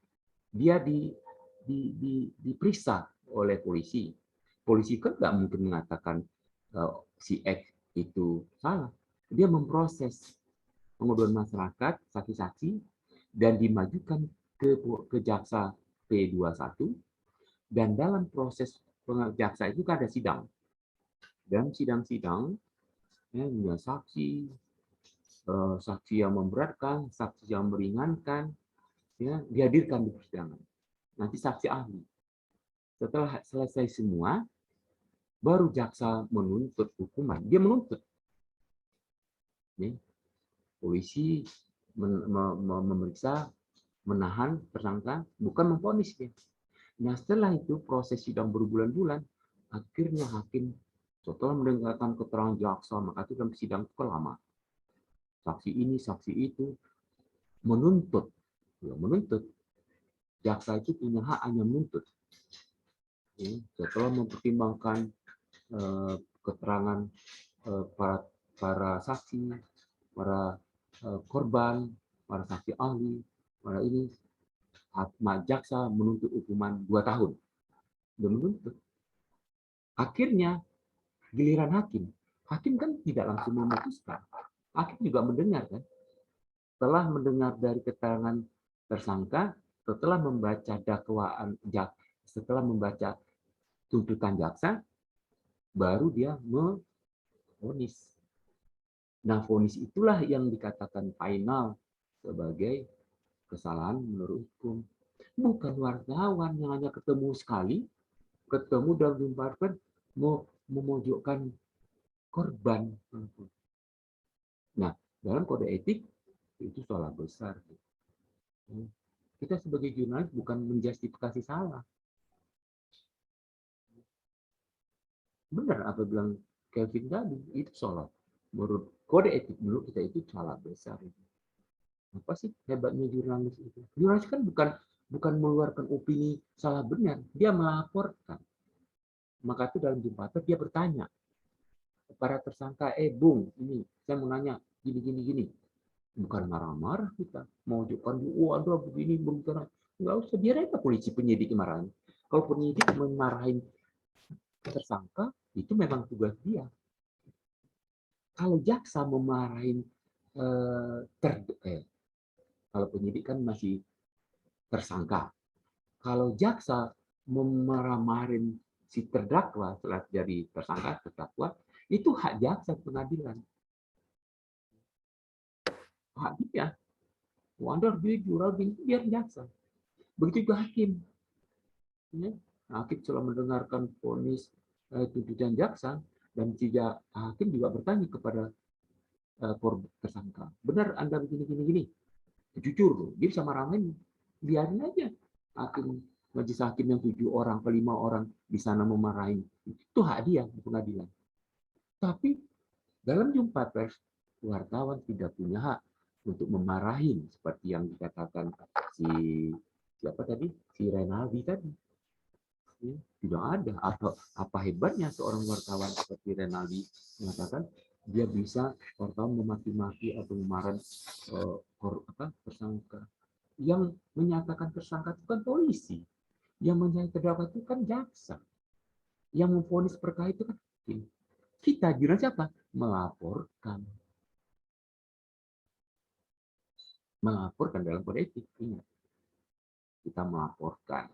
dia diperiksa oleh polisi. Polisi kan nggak mungkin mengatakan si X itu salah. Dia memproses pengaduan masyarakat, saksi-saksi, dan dimajukan ke jaksa P21. Dan dalam proses jaksa itu kan ada sidang. Dan sidang-sidang, ya, saksi, saksi yang memberatkan, saksi yang meringankan, ya, dihadirkan di persidangan. Nanti saksi ahli. Setelah selesai semua, baru jaksa menuntut hukuman. Dia menuntut. Ya. Polisi memeriksa, menahan tersangka, bukan memvonis dia. Nah, setelah itu proses sidang berbulan-bulan, akhirnya hakim setelah mendengarkan keterangan jaksa, maka itu dalam sidang itu lama. Saksi ini, saksi itu, menuntut. Ya, menuntut. Jaksa itu punya hak hanya menuntut. Ya, setelah mempertimbangkan keterangan para saksi, para korban, para saksi ahli, para ini, jaksa menuntut hukuman 2 tahun. Dia menuntut. Akhirnya giliran hakim. Hakim kan tidak langsung memutuskan. Hakim juga mendengar kan. Setelah mendengar dari keterangan tersangka, setelah membaca dakwaan, setelah membaca tuntutan jaksa, baru dia memvonis. Nah, vonis itulah yang dikatakan final sebagai kesalahan menurut hukum. Bukan wartawan yang hanya ketemu sekali, ketemu dan dilemparkan mau memojokkan korban. Nah, dalam kode etik itu salah besar. Kita sebagai jurnalis bukan menjustifikasi salah. Benar apa bilang Kevin tadi, itu salah. Menurut kode etik menurut kita itu salah besar. Apa sih hebatnya jurnalis itu? Jurnalis kan bukan mengeluarkan opini salah benar, dia melaporkan. Maka itu dalam jembatan dia bertanya kepada tersangka, Bung, ini saya mau nanya gini. Bukan marah-marah kita, mau ujukan, ada begini, begitu. Nggak usah, biar aja polisi penyidik marahin. Kalau penyidik memarahin tersangka, itu memang tugas dia. Kalau jaksa memarahin kalau penyidik kan masih tersangka. Kalau jaksa memarah-marahin si terdakwa setelah jadi tersangka, terdakwa, itu hak jaksa pengadilan. Hak dia. Anda jujur, biar jaksa. Begitu juga hakim. Ya. Hakim setelah mendengarkan vonis tuntutan jaksa, dan hakim juga bertanya kepada tersangka, benar Anda begini. Jujur, dia bisa marahin, biarin aja. Majelis hakim yang 7 orang, 5 orang di sana memarahin, itu hak dia di pengadilan. Tapi dalam jumpa pers, wartawan tidak punya hak untuk memarahin seperti yang dikatakan si Renaldi tadi. Tidak ada. Apa hebatnya seorang wartawan seperti Renaldi mengatakan dia bisa wartawan memaki-maki atau memarahi tersangka. Yang menyatakan tersangka itu kan polisi, yang menyatakan terdakwa itu kan jaksa, yang memvonis perkara itu kan hakim. Kita jurnalis siapa? Melaporkan dalam kode etik. Ingat, kita melaporkan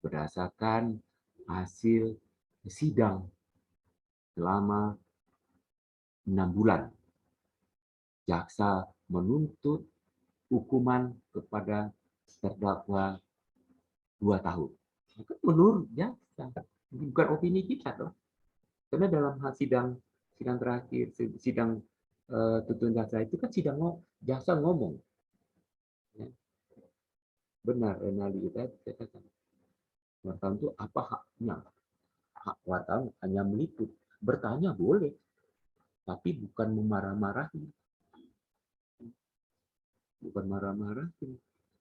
berdasarkan hasil sidang selama 6 bulan. Jaksa menuntut hukuman kepada terdakwa 2 tahun. Itu menurut jaksa, bukan opini kita dong. Karena dalam sidang terakhir, sidang tuntutan jaksa itu kan jaksa ngomong. Ya. Benar, Renaldi itu katakan. Wartawan itu apa haknya? Hak wartawan hanya meliput. Bertanya boleh, tapi bukan memarah-marahi. Bukan marah-marahin.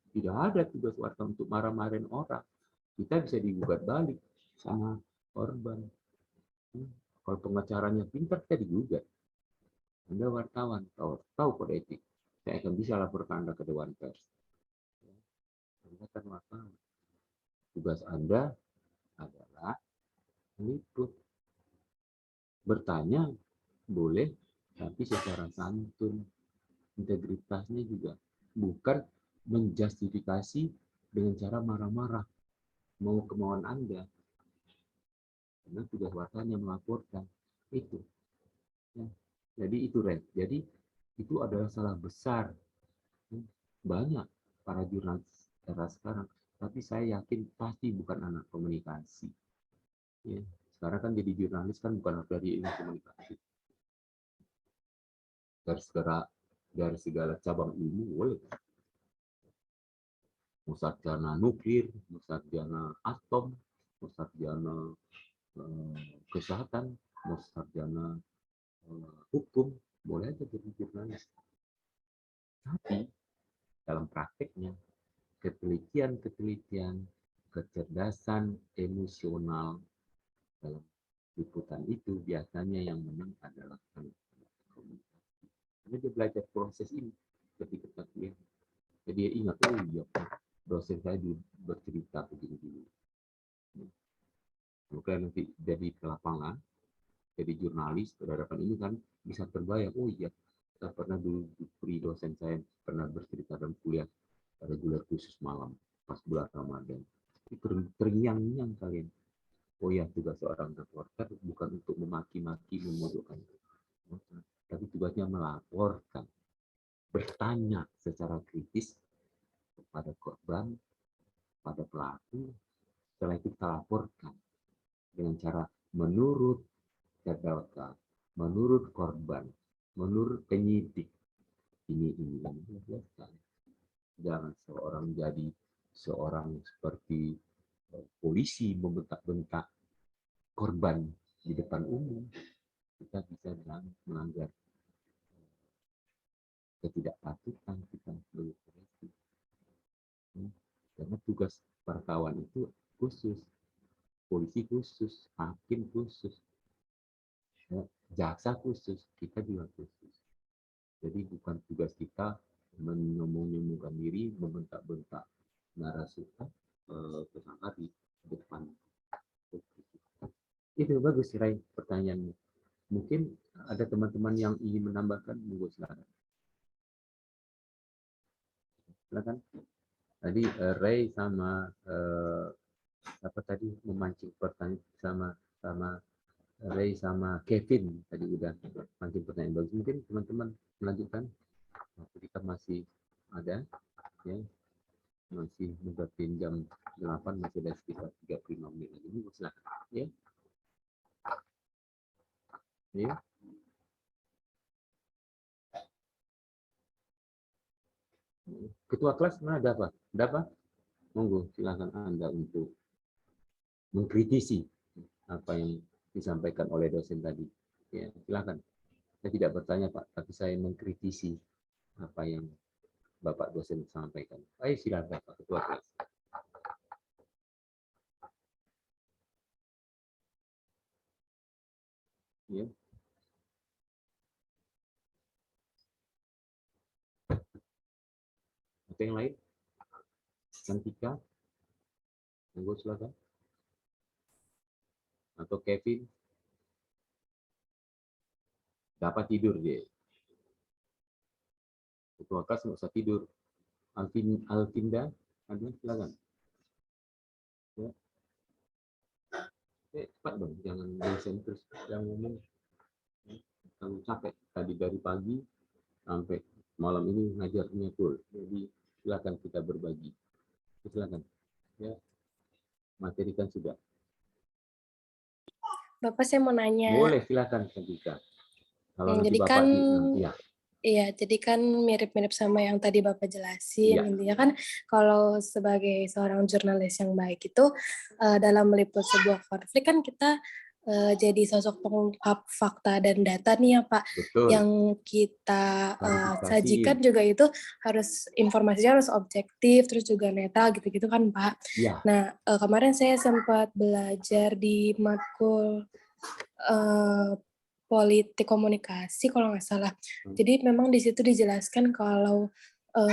Tidak ada tugas wartawan untuk marah-marahin orang. Kita bisa digugat balik sama korban. Kalau pengacaranya pintar, kita digugat. Anda wartawan, tahu kode etik. Saya akan bisa laporkan Anda ke Dewan Pers. wartawan. Tugas Anda adalah meliput. Bertanya boleh, tapi secara santun. Integritasnya juga. Bukan menjustifikasi dengan cara marah-marah. Mau kemauan Anda. Karena tugas wartawan yang melaporkan. Itu. Ya. Jadi itu, Ren. Jadi itu adalah salah besar. Banyak para jurnalis era sekarang. Tapi saya yakin pasti bukan anak komunikasi. Ya. Sekarang kan jadi jurnalis kan bukan dari ilmu komunikasi. Dari segala cabang ilmu boleh. Mau sarjana nuklir, mau sarjana atom, mau sarjana kesehatan, mau sarjana hukum, boleh aja jadi jurnalis. Tapi dalam prakteknya ketelitian, kecerdasan emosional dalam liputan itu biasanya yang menang adalah komunikasi. Karena dia belajar proses ini ketika kuliah. Jadi dia ingat, oh iya, dosen saya bercerita begini dulu. Maka nanti jadi ke lapangan, jadi jurnalis, berhadapan ini kan bisa terbayang, oh iya, saya pernah dulu beri dosen saya pernah bercerita dalam kuliah reguler khusus malam pas bulan Ramadan. Terngiang-ngiang kalian. Oh ya, tugas seorang reporter bukan untuk memaki-maki, memojokkan, tapi tugasnya melaporkan, bertanya secara kritis kepada korban, pada pelaku, setelah itu kita laporkan dengan cara menurut terdakwa, menurut korban, menurut penyidik, ini. Jangan seorang jadi seorang seperti polisi membentak-bentak korban di depan umum. Kita bisa melanggar ketidakpatutan kita sebagai polisi. Karena tugas wartawan itu khusus, polisi khusus, hakim khusus, jaksa khusus, kita juga khusus. Jadi bukan tugas kita menyembunyikan diri, membentak-bentak narasumber tersangka di depan. Itu bagus, Ray, pertanyaanmu. Mungkin ada teman-teman yang ingin menambahkan, monggo silakan. Silakan. Tadi Ray sama apa tadi memancing pertanyaan sama Ray sama Kevin tadi udah mancing pertanyaan bagus. Mungkin teman-teman melanjutkan. Waktu kita masih ada, ya, masih mendekati jam 8, masih ada sekitar 35 menit lagi. Ini silakan, ya. Ya. Ketua kelas mana ada apa? Ada apa? Monggo, silakan Anda untuk mengkritisi apa yang disampaikan oleh dosen tadi. Ya, silakan. Saya tidak bertanya, Pak, tapi saya mengkritisi apa yang Bapak dosen sampaikan. Ayo silakan Pak Ketua kelas. Ya. Ada yang lain? Cantika? Monggo silakan. Atau Kevin? Dapat tidur dia. Ketua kelas nggak usah tidur. Alvinda, ada silakan. Ya. Cepat dong, jangan dosen terus yang ngomong. Kamu capek tadi dari pagi sampai malam ini ngajarnya full. Jadi silakan kita berbagi. Silakan. Ya. Materi kan sudah. Bapak, saya mau nanya. Boleh, silakan Cantika. Kalau nanti jadi Bapak kan ya. Iya, jadi kan mirip-mirip sama yang tadi Bapak jelasin. Iya. Intinya kan kalau sebagai seorang jurnalis yang baik itu dalam meliput sebuah konflik kan kita jadi sosok pengungkap fakta dan data nih ya Pak. Betul. Yang kita sajikan juga itu informasinya harus objektif, terus juga netral gitu-gitu kan Pak. Iya. Nah, kemarin saya sempat belajar di matkul politik komunikasi kalau nggak salah. Jadi memang di situ dijelaskan kalau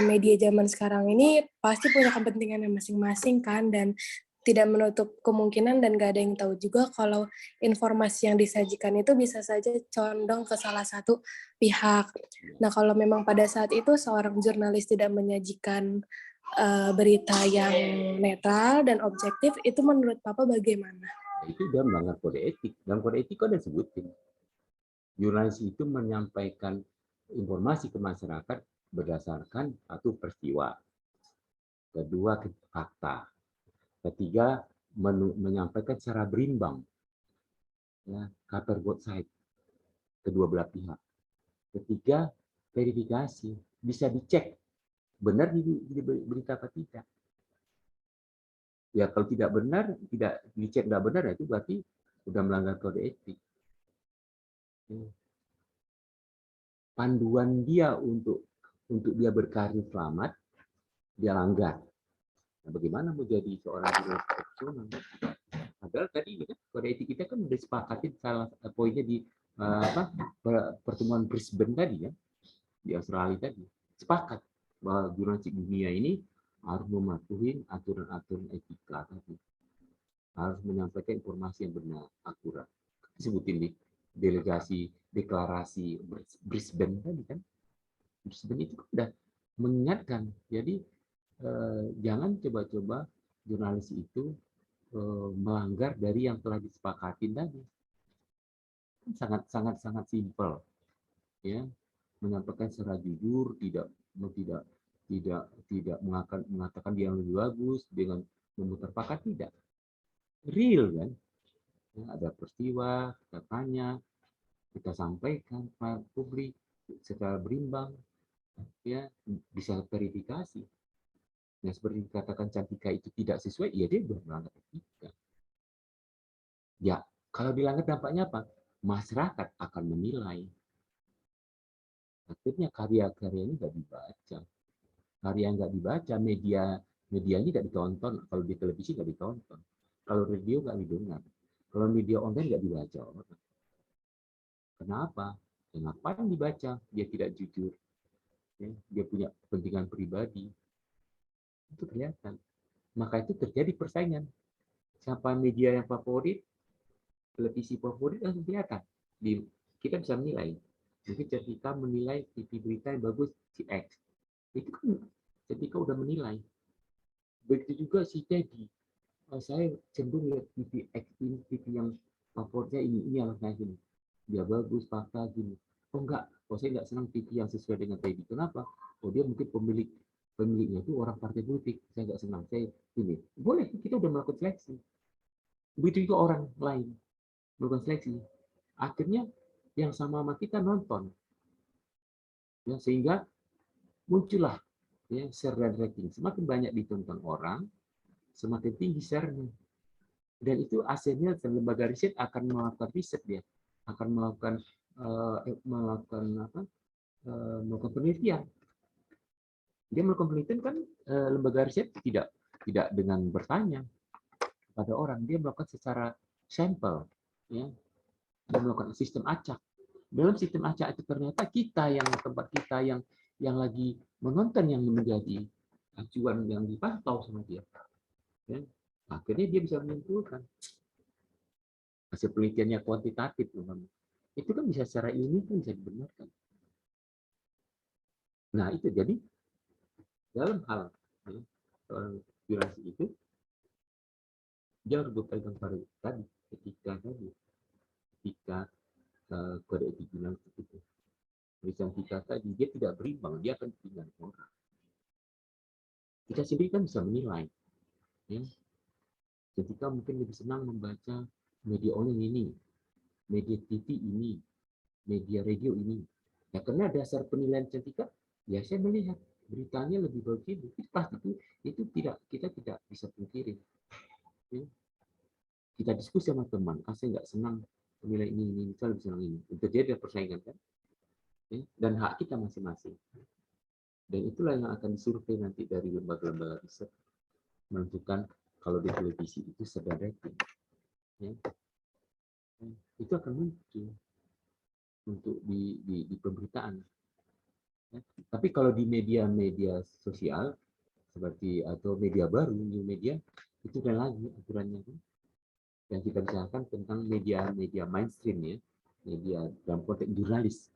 media zaman sekarang ini pasti punya kepentingannya masing-masing kan, dan tidak menutup kemungkinan dan gak ada yang tahu juga kalau informasi yang disajikan itu bisa saja condong ke salah satu pihak. Nah, kalau memang pada saat itu seorang jurnalis tidak menyajikan berita yang netral dan objektif, itu menurut Papa bagaimana? Itu udah melanggar kode etik. Dalam kode etik kan ada sebutin. Jurnalis itu menyampaikan informasi ke masyarakat berdasarkan satu peristiwa, kedua fakta, ketiga menyampaikan secara berimbang, ya, cover both side, kedua belah pihak, ketiga verifikasi, bisa dicek benar di berita apa tidak. Ya kalau tidak benar, tidak dicek tidak benar, itu berarti sudah melanggar kode etik. Panduan dia untuk dia berkarir selamat, dia langgar. Nah, bagaimana mau jadi seorang jurnalis profesional? Padahal tadi kode etik kita kan sudah disepakati salah poinnya di pertemuan Brisbane tadi ya, di Australia tadi. Sepakat bahwa jurnalistik dunia ini harus mematuhi aturan-aturan etika tadi. Harus menyampaikan informasi yang benar, akurat. Disebutin di delegasi deklarasi Brisbane tadi kan. Brisbane itu sudah mengingatkan. Jadi jangan coba-coba jurnalis itu melanggar dari yang telah disepakati tadi. Sangat simpel, ya, menyampaikan secara jujur, tidak mengatakan dia yang lebih bagus dengan memutar pakat, tidak real kan. Ya, ada peristiwa, kita tanya, kita sampaikan ke publik secara berimbang, ya, bisa verifikasi. Yang seperti dikatakan Cantika itu tidak sesuai, ya dia sudah melanggar etika. Ya, kalau dilanggar dampaknya apa? Masyarakat akan menilai. Akhirnya karya-karyanya nggak dibaca. Karya nggak dibaca, medianya nggak ditonton. Kalau di televisi nggak ditonton. Kalau radio nggak didengar. Kalau media online nggak dibaca. Kenapa? Ya, ngapain dibaca? Dia tidak jujur. Ya, dia punya kepentingan pribadi. Itu kelihatan. Maka itu terjadi persaingan. Siapa media yang favorit, televisi favorit, langsung kelihatan. Kita bisa menilai. Mungkin ketika menilai TV berita yang bagus, si X. Itu kan ketika udah menilai. Begitu juga si Teddy. Saya cenderung lihat TV X ini, TV yang favoritnya ini alasannya gini. Dia bagus, fakta gini. Oh enggak, saya enggak senang TV yang sesuai dengan Teddy. Kenapa? Oh dia mungkin pemiliknya itu orang partai politik. Saya enggak senang. Saya ini. Boleh, kita udah melakukan seleksi. Begitu juga orang lain melakukan seleksi. Akhirnya yang sama kita nonton. Ya, sehingga muncullah ya share dan rating. Semakin banyak ditonton orang, semakin tinggi share-nya. Dan itu hasilnya lembaga riset akan melakukan riset, dia akan melakukan penelitian. Dia melakukan penelitian kan, lembaga riset tidak dengan bertanya pada orang, dia melakukan secara sampel, ya. Dia melakukan sistem acak. Dalam sistem acak itu ternyata tempat kita yang lagi menonton yang menjadi acuan yang dipantau sama dia. Ya. Akhirnya dia bisa menyimpulkan hasil penelitiannya kuantitatif, itu kan bisa secara ilmiah kan bisa dibenarkan. Nah itu jadi dalam hal jurnalistik itu dia harus berpegang pada tadi ketika kode etik jurnalistik itu. Tulisan kita tadi dia tidak berimbang, dia akan ditinggal orang. Kita sendiri kan bisa menilai. Ya. Ketika mungkin lebih senang membaca media online ini, media TV ini, media radio ini. Ya karena dasar penilaian Cantika, ya saya melihat beritanya lebih bagus. Itu pasti itu kita tidak bisa pungkiri. Ya. Kita diskusi sama teman, saya nggak senang menilai ini, saya lebih senang ini. Itu jadi ada persaingan kan. Ya. Dan hak kita masing-masing. Dan itulah yang akan disurvei nanti dari lembaga-lembaga riset menentukan kalau di televisi itu sedang rating, ya. Itu akan muncul untuk di pemberitaan. Ya. Tapi kalau di media-media sosial seperti atau media baru, new media, itu kan lagi aturannya kan. Yang kita bicarakan tentang media-media mainstream ya, media dalam konteks jurnalis,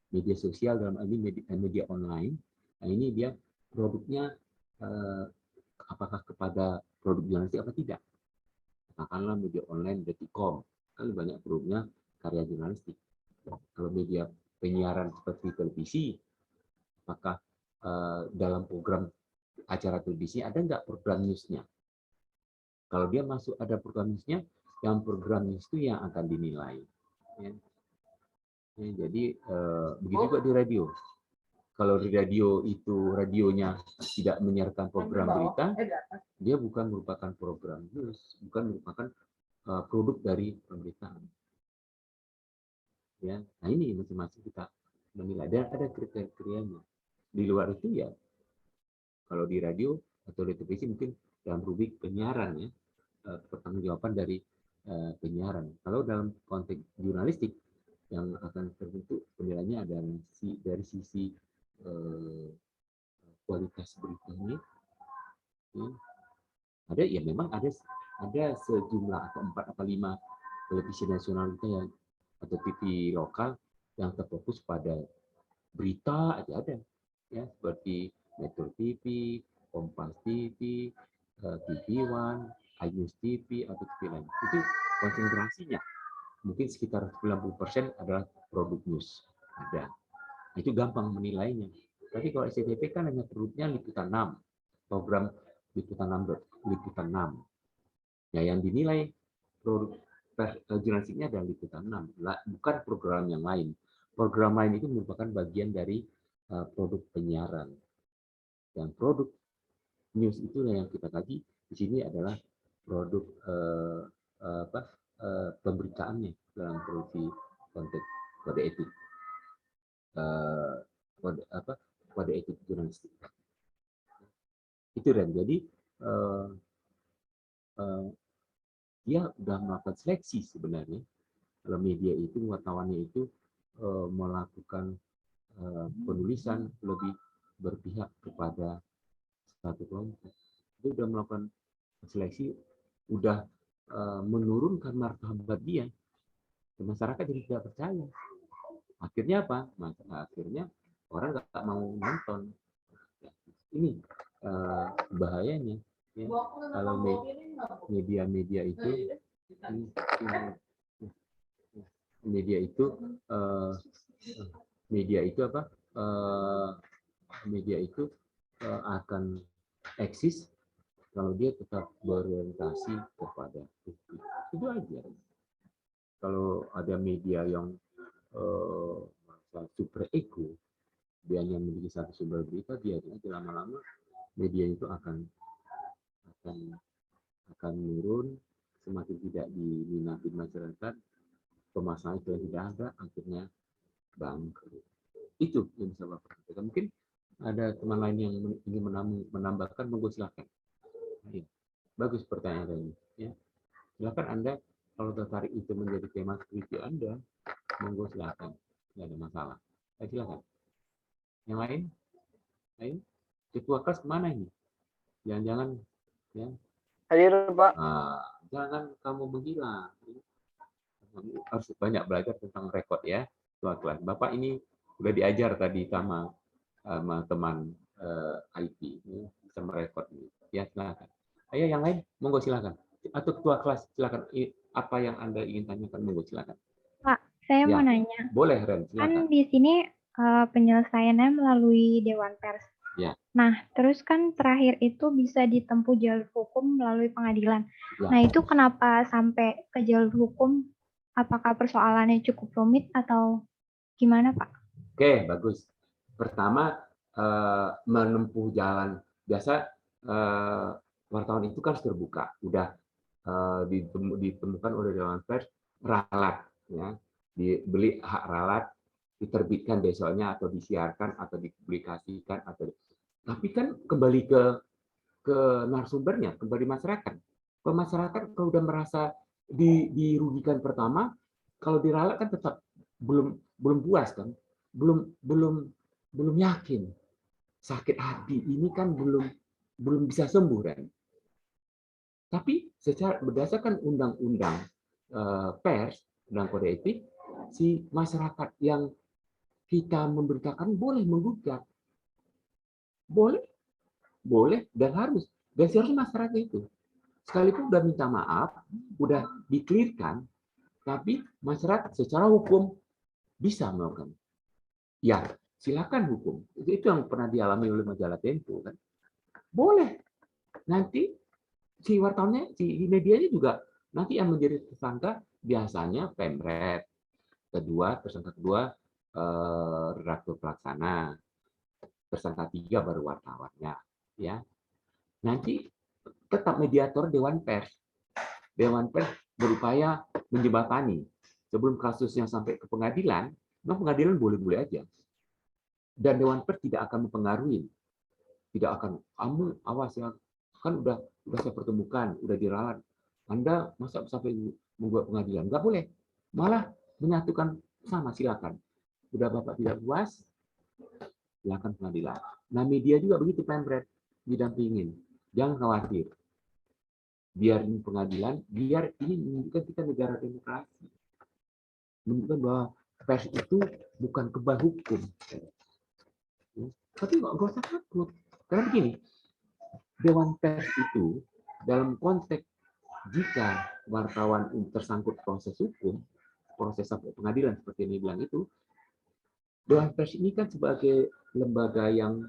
media sosial dalam hal ini media online. Nah ini dia produknya apakah kepada produk jurnalistik apa tidak. Katakanlah media online detik.com, kan banyak produknya karya jurnalistik. Kalau media penyiaran seperti televisi, apakah dalam program acara televisi ada nggak program newsnya? Kalau dia masuk ada program newsnya, yang program news itu yang akan dinilai. Ya. Ya, jadi begitu juga di radio. Kalau di radio itu radionya tidak menyiarkan program berita, dia bukan merupakan program news, bukan merupakan produk dari pemberitaan. Ya, nah ini masing-masing kita menilai dan ada kriteria-kriterianya. Di luar itu ya, kalau di radio atau di televisi mungkin dalam rubrik penyiaran ya, pertanggungjawaban dari penyiaran. Kalau dalam konteks jurnalistik yang akan terbentuk penilaiannya dari sisi kualitas beritanya. Ya. Ada ya memang ada sejumlah atau 4 atau 5 televisi nasional kita yang atau TV lokal yang terfokus pada berita aja ada ya seperti Metro TV, Kompas TV, TV One, iNews TV atau TV lain. Itu konsentrasinya mungkin sekitar 90% adalah produk news. Ada. Itu gampang menilainya. Tapi kalau SCTV kan hanya produknya liputan 6, program liputan 6. Ya yang dinilai produk jurnalistiknya adalah liputan 6, bukan program yang lain. Program lain itu merupakan bagian dari produk penyiaran. Dan produk news itu yang kita kaji di sini adalah produk pemberitaannya dalam produksi konteks kode etik. Kode etik jurnalistik. Itu dan jadi dia sudah melakukan seleksi sebenarnya. Kalau media itu wartawannya itu melakukan penulisan lebih berpihak kepada satu kelompok. Dia sudah melakukan seleksi, sudah menurunkan martabat dia. Masyarakat jadi tidak percaya. Akhirnya apa? Akhirnya orang nggak mau nonton. Ini bahayanya. Ya. Kalau media-media itu akan eksis kalau dia tetap berorientasi kepada publik. Itu aja. Kalau ada media yang super ego, dia hanya memiliki satu sumber berita, dia lama-lama media itu akan menurun, semakin tidak diminati masyarakat, pemasaran itu tidak ada, akhirnya bangkrut. Itu yang bisa Bapak katakan. Mungkin ada teman lain yang ingin menambahkan, monggo silakan. Ya. Bagus pertanyaan ini. Ya. Silakan Anda kalau tertarik itu menjadi tema skripsi Anda, monggo silakan. Tidak ada masalah. Silakan. Yang lain? Lain? Ketua kelas kemana ini? Jangan-jangan ya. Hadir, Pak. Jangan kamu menghilang. Kamu harus banyak belajar tentang rekod ya, ketua kelas. Bapak ini sudah diajar tadi sama teman IT, ya, bisa merekod. Ya, silakan. Ayo yang lain, monggo silakan. Atau ketua kelas, silakan. Apa yang Anda ingin tanyakan, monggo silakan. Pak, saya Ya, mau nanya. Boleh, Ren, silakan. Kan di sini penyelesaiannya melalui Dewan Pers. Ya. Nah, terus kan terakhir itu bisa ditempuh jalur hukum melalui pengadilan. Ya. Nah, itu kenapa sampai ke jalur hukum? Apakah persoalannya cukup rumit atau gimana, Pak? Oke, bagus. Pertama, menempuh jalan. Biasa wartawan itu kan terbuka. Udah ditemukan oleh Dewan Pers ralat. Ya. Dibeli hak ralat, diterbitkan besoknya atau disiarkan atau dipublikasikan atau tapi kan kembali ke narasumbernya, kembali masyarakat. Kalau masyarakat kalau udah merasa dirugikan pertama, kalau diralat kan tetap belum puas kan, belum belum yakin. Sakit hati ini kan belum bisa sembuh, Ren. Tapi secara berdasarkan undang-undang pers, undang kode etik, si masyarakat yang kita memberitakan boleh menggugat. Boleh dan harus. Dan seharusnya masyarakat itu. Sekalipun udah minta maaf, udah di-clearkan, tapi masyarakat secara hukum bisa melakukan. Ya, silakan hukum. Itu yang pernah dialami oleh majalah Tempo kan. Boleh. Nanti si wartawannya, si medianya juga nanti yang menjadi tersangka biasanya Pemret. Tersangka kedua redaktur pelaksana. Tersangka 3 baru wartawannya, ya. Nanti tetap mediator Dewan Pers. Dewan Pers berupaya menjembatani sebelum kasusnya sampai ke pengadilan. Memang pengadilan boleh-boleh aja. Dan Dewan Pers tidak akan mempengaruhi, tidak akan, kamu awas ya, kan udah saya pertemukan, udah diralat, Anda masa sampai membuat pengadilan, nggak boleh, malah menyatukan sama, silakan. Udah Bapak tidak puas, silakan pengadilan. Nah media juga begitu, Pemret, didampingin, jangan khawatir, biar ini pengadilan, biar ini menunjukkan kita negara demokrasi, menunjukkan bahwa pers itu bukan kebal hukum. Tapi nggak usah takut. Karena begini, Dewan Pers itu dalam konteks jika wartawan tersangkut proses hukum, proses sampai pengadilan seperti yang dibilang itu, Dewan Pers ini kan sebagai lembaga yang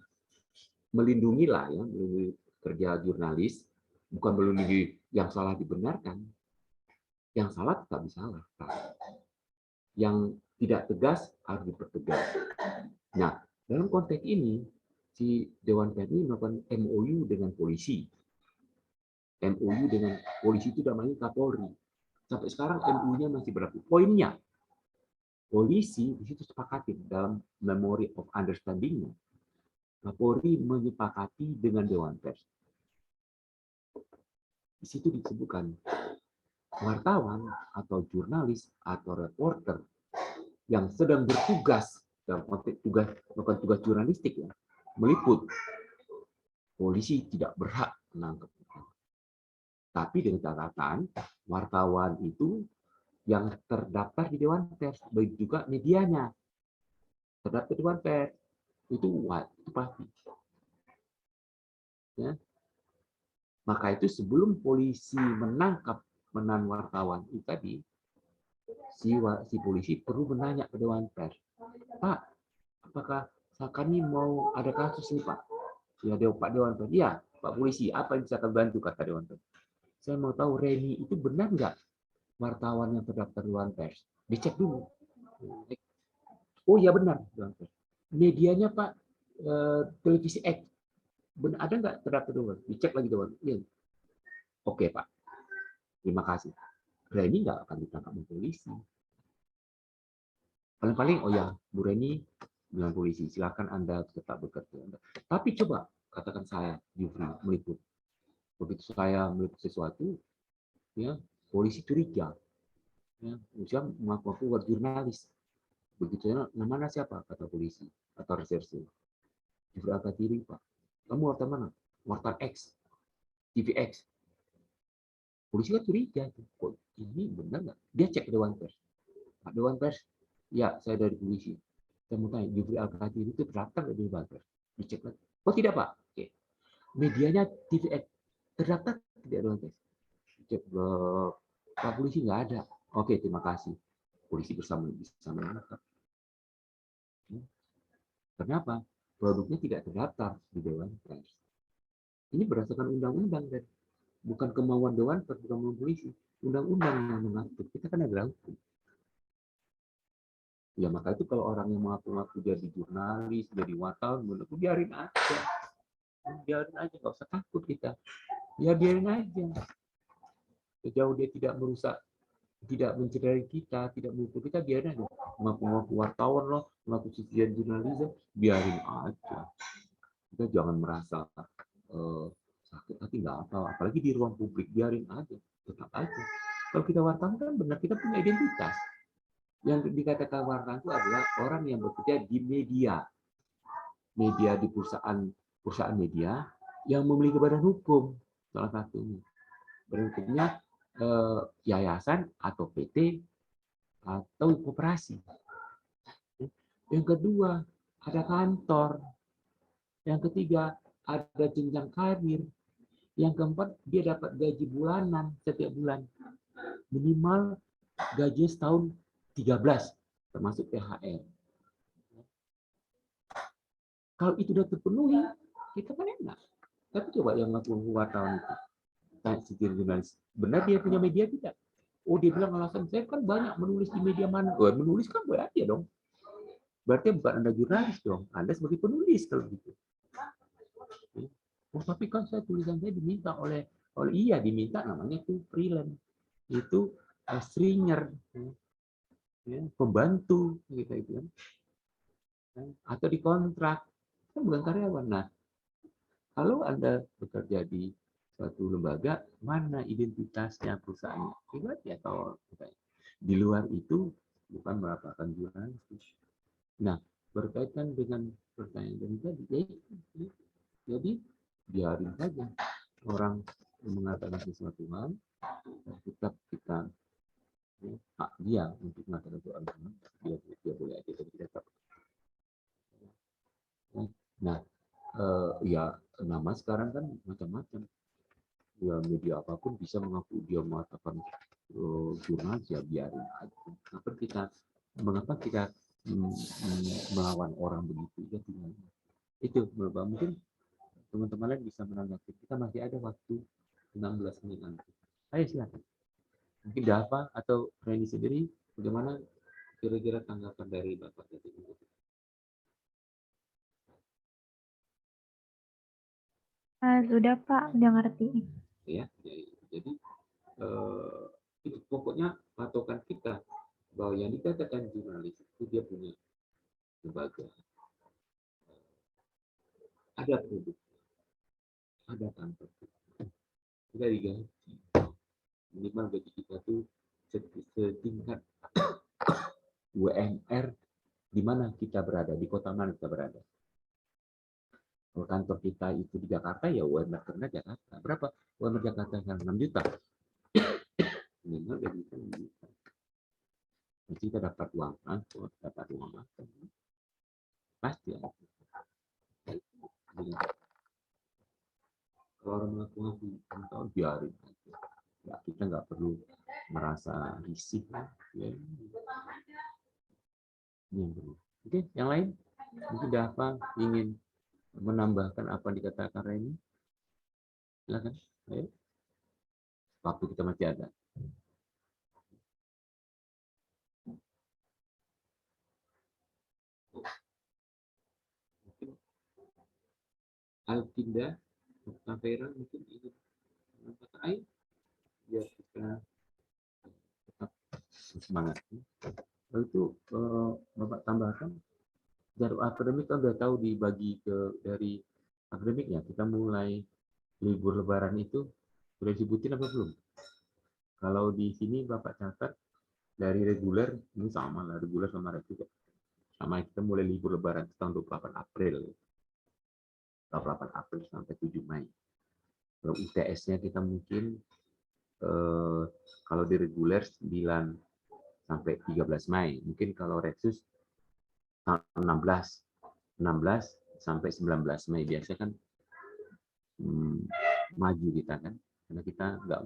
melindungi lah ya, melindungi kerja jurnalis, bukan melindungi yang salah dibenarkan, yang salah tetap disalahkan, yang tidak tegas harus dipertegas. Nah, dalam konteks ini, si Dewan Pers ini melakukan MOU dengan polisi. MOU dengan polisi itu namanya Kapolri. Sampai sekarang MOU-nya masih berlaku. Poinnya, polisi di situ sepakatin dalam Memory of Understanding-nya. Kapolri menyepakati dengan Dewan Pers. Di situ disebutkan wartawan atau jurnalis atau reporter yang sedang bertugas dalam konteks melakukan tugas jurnalistik ya, meliput, polisi tidak berhak menangkap. Tapi dengan catatan wartawan itu yang terdaftar di Dewan Pers, baik juga medianya terdaftar di Dewan Pers, itu pasti. Ya. Maka itu sebelum polisi menangkap wartawan itu tadi, si polisi perlu menanya ke Dewan Pers, Pak, apakah kami mau ada kasus ini Pak? Ya Pak Dewan Pers, ya Pak polisi, apa yang bisa kami bantu, kata Dewan Pers. Saya mau tahu Reni itu benar nggak wartawan yang terdaftar Dewan Pers? Dicek dulu. Oh ya benar Dewan Pers. Medianya Pak televisi X, benar ada nggak terdaftar Dewan? Dicek lagi Dewan. Ya. Oke Pak, terima kasih. Reni nggak akan ditangkap polisi. Paling-paling, oh ya, Bu Reni dengan polisi, silakan Anda tetap bekerja. Tapi coba katakan saya meliput. Begitu saya meliput sesuatu, ya polisi curiga, ya saya mengaku jurnalis. Begitu namanya siapa, kata polisi atau reserse. Jufri Al-Qadiri, Pak. Kamu wartawan mana? Wartawan X, TV X. Polisi kan curiga, kok ini benar nggak? Dia cek Dewan Pers. Pak Dewan Pers, ya saya dari polisi. Saya mau tanya, Jufri Al-Qadiri itu terdaftar di Dewan Pers? Dicek lagi. Oh tidak Pak. Oke. Medianya TV X terdaftar tidak Dewan Pers? Cek Pak polisi nggak ada. Oke, terima kasih. Polisi bisa menangkap. Kenapa? Produknya tidak terdaftar di Dewan Pers. Ini berdasarkan undang-undang dan bukan kemauan Dewan Pers, bukan kemauan polisi. Undang-undang yang mengatur. Kita kan ada hukum. Ya maka itu kalau orang yang mengaku-ngaku jadi jurnalis, jadi wartawan, menurutku biarin aja. Biarin aja, nggak usah takut kita. Ya biarin aja. Sejauh dia tidak merusak, tidak mencederai kita, tidak memukul kita, biarin aja. Mengaku-ngaku wartawan loh, mengaku sisian jurnalisme, biarin aja. Kita jangan merasa sakit hati, nggak apa, apalagi di ruang publik, biarin aja, tetap aja. Kalau kita wartawan kan benar, kita punya identitas. Yang dikatakan wartawan itu adalah orang yang bekerja di media. media di perusahaan media yang memiliki badan hukum, salah satunya. Badan hukumnya yayasan atau PT atau koperasi. Yang kedua, ada kantor. Yang ketiga, ada jenjang karir. Yang keempat, dia dapat gaji bulanan setiap bulan. Minimal gaji setahun 13, termasuk THR. Kalau itu sudah terpenuhi, kita kan enak. Tapi coba yang ngaku wartawan itu, tanya si jurnalis, benar dia punya media tidak? Oh, dia bilang alasan saya kan banyak menulis di media mana. Oh, menulis kan berarti ya dong. Berarti bukan Anda jurnalis dong, Anda sebagai penulis kalau gitu. Oh, tapi kan tulisan saya diminta oleh iya diminta, namanya itu freelance. Itu stringer, ya, pembantu gitu kan. Atau dikontrak, kan bukan karyawan. Nah, kalau Anda bekerja di suatu lembaga, mana identitasnya perusahaannya? Pribadi atau di luar itu bukan merupakan jurnalis. Nah, berkaitan dengan pertanyaan tadi, jadi biarin saja orang mengatakan sesuatu hal, tetap kita hak dia untuk mengatakan sesuatu hal, dia boleh aja, tapi kita tetap. Nah, ya nama sekarang kan macam-macam. Ya media apapun bisa mengaku dia mengatakan jurnalis, ya biarin aja. Mengapa kita melawan orang begitu? Ya, itu mungkin teman-teman lain bisa menanggapi. Kita masih ada waktu 16 menit nanti. Ayo silakan. Mungkin Dava atau Reni sendiri, bagaimana kira-kira tanggapan dari Bapak tadi? Sudah Pak, udah ngerti. Ya, jadi itu pokoknya patokan kita bahwa yang dikatakan jurnalis itu dia punya lembaga, ada produk, ada kantor, kita digaji, minimal gaji kita tuh setingkat UMR di mana kita berada, di kota mana kita berada. Kalau kantor kita itu di Jakarta, ya UMR karena Jakarta. Berapa UMR Jakarta? 6 juta. Minimal gaji kita 6 juta. Jadi kita dapat uang transport, dapat uang makan. Pasti ya. Kalau orang mengaku tahun biarin aja. Ya, kita nggak perlu merasa risih. Ya. Oke, yang lain? Mungkin Dava ingin menambahkan apa yang dikatakan Reni? Silakan. Ayo. Waktu kita masih ada. Alkinda, Tavera mungkin ingin menambahkan, ayo biar kita tetap semangat. Lalu itu Bapak tambahkan, jadwal akademik kan sudah tahu dibagi dari akademiknya. Kita mulai libur Lebaran itu sudah disebutin apa belum? Kalau di sini Bapak catat dari reguler ini sama lah, reguler sama reguler. Sama, kita mulai libur Lebaran tanggal 28 April. 28 April sampai 7 Mei. Kalau UTS-nya kita mungkin kalau di reguler 9 sampai 13 Mei. Mungkin kalau Reksus 16 sampai 19 Mei. Biasanya kan maju kita kan, karena kita nggak